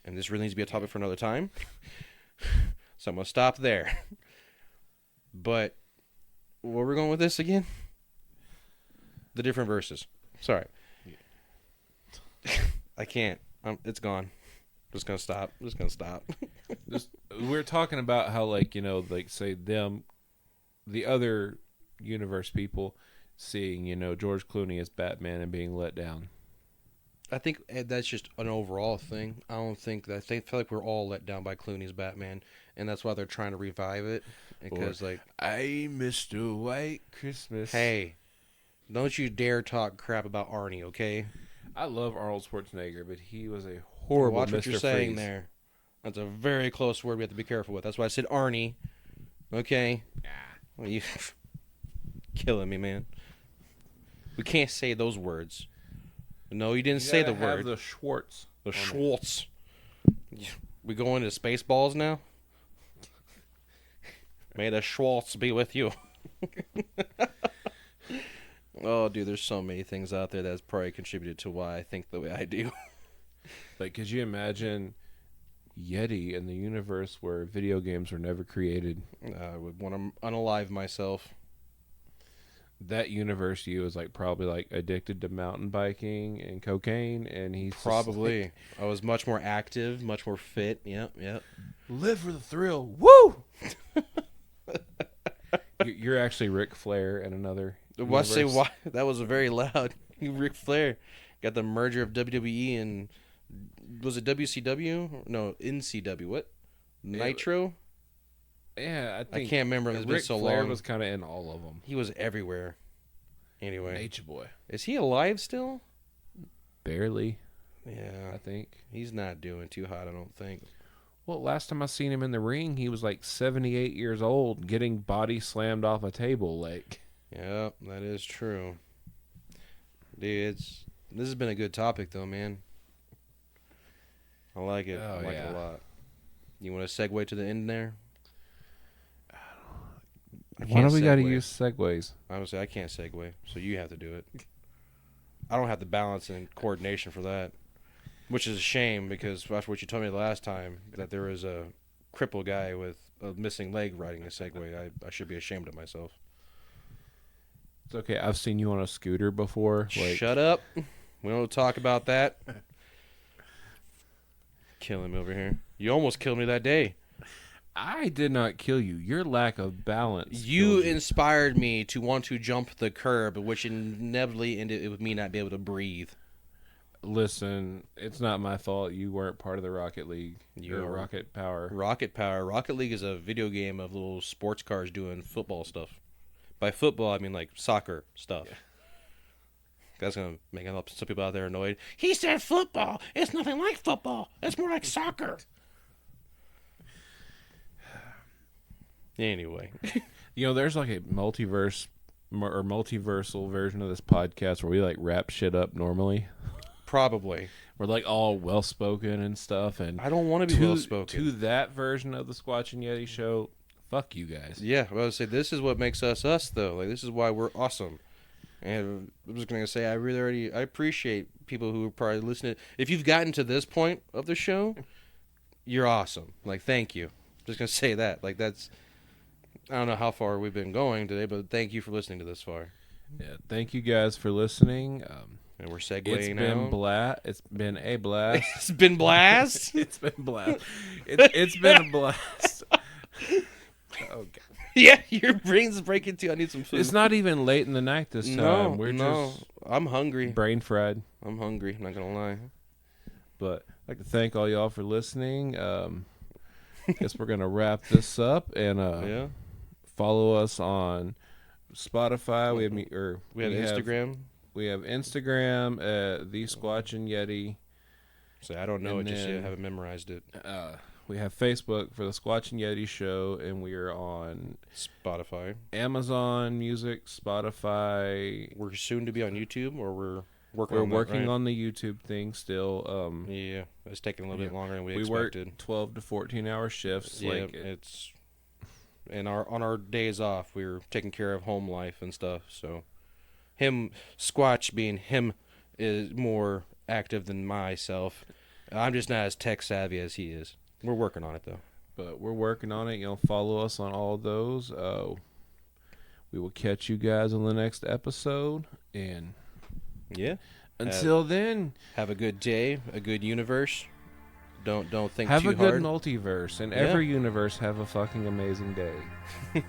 And this really needs to be a topic for another time. So I'm going to stop there. But where are we going with this again? The different verses. Sorry. I can't. It's gone. Just going to stop. We're talking about how, like, say them, the other universe people seeing, George Clooney as Batman and being let down. I think that's just an overall thing. I don't think that. I feel like we're all let down by Clooney's Batman, and that's why they're trying to revive it. Because, I Mr. White Christmas. Hey, don't you dare talk crap about Arnie, okay? I love Arnold Schwarzenegger, but he was a horrible Watch Mr. what you're saying there. That's a very close word we have to be careful with. That's why I said Arnie. Okay? Well, you killing me, man. We can't say those words. No, you didn't say the word. The Schwartz. The Schwartz. We going to Spaceballs now? May the Schwartz be with you. Oh, dude, there's so many things out there that's probably contributed to why I think the way I do. Like, could you imagine Yeti in the universe where video games were never created? I would want to unalive myself. That universe, you was like probably like addicted to mountain biking and cocaine, and he's probably. Like, I was much more active, much more fit. Yep. Live for the thrill. Woo! You're actually Ric Flair in another. What say why? That was a very loud. Ric Flair got the merger of WWE and was it WCW? No, NCW. What? Nitro. Yeah, I can't remember. It's been so long. Ric Flair was kind of in all of them. He was everywhere. Anyway, Nature Boy. Is he alive still? Barely. Yeah, I think he's not doing too hot. I don't think. Well, last time I seen him in the ring, he was like 78 years old, getting body slammed off a table. Like, yeah, that is true. Dude, this has been a good topic though, man. I like it. I like it a lot. You want to segue to the end there? Why do we got to segue. use segues? Honestly, I can't segue, so you have to do it. I don't have the balance and coordination for that, which is a shame because after what you told me the last time that there was a crippled guy with a missing leg riding a Segway, I should be ashamed of myself. It's okay. I've seen you on a scooter before. Like, Shut up. We don't talk about that. Killing me over here. You almost killed me that day. I did not kill you. Your lack of balance. You killed inspired me to want to jump the curb, which inevitably ended with me not be able to breathe. Listen, it's not my fault. You weren't part of the Rocket League. You Or are- Rocket Power. Rocket Power. Rocket League is a video game of little sports cars doing football stuff. By football, I mean like soccer stuff. Yeah. That's going to make some people out there annoyed. He said football. It's nothing like football. It's more like soccer. Anyway. You know, there's like a multiversal version of this podcast where we like wrap shit up normally. Probably. We're like all well spoken and stuff. And I don't want to be well spoken. To that version of the Squatch and Yeti show, fuck you guys. Yeah, I was say this is what makes us us though. Like this is why we're awesome. And I'm just gonna say I appreciate people who are probably listening. If you've gotten to this point of the show, you're awesome. Like thank you. Just gonna say that. Like that's I don't know how far we've been going today, but thank you for listening to this far. Yeah, thank you guys for listening. And we're It's segueing been now. It's been a blast. It's been blast. It's been blast. It's been a blast. Okay. Yeah, your brain's breaking too. I need some food. It's not even late in the night this time. no, We're no. just I'm hungry. brain fried. I'm hungry. I'm not gonna lie. But I'd like to thank all y'all for listening. Guess we're gonna wrap this up and Yeah. follow us on Spotify. We have We have Instagram. We have Instagram at the Squatch and Yeti. So I don't know And it just yet. I then- haven't memorized it. We have Facebook for the Squatch and Yeti show, and we are on Spotify. Amazon Music, Spotify. We're soon to be on YouTube, or we're working We're on that, working right? on the YouTube thing still. Yeah, it's taking a little bit Yeah. longer than we We work expected. 12 to 14-hour shifts. Yeah, Like it's and on our days off, we're taking care of home life and stuff. So, Squatch being him is more active than myself. I'm just not as tech savvy as he is. We're working on it though. But we're working on it. Follow us on all of those. We will catch you guys on the next episode. And Yeah. until then, Have a good day, a good universe. Don't think have too a good hard. multiverse. And Yeah. every universe have a fucking amazing day.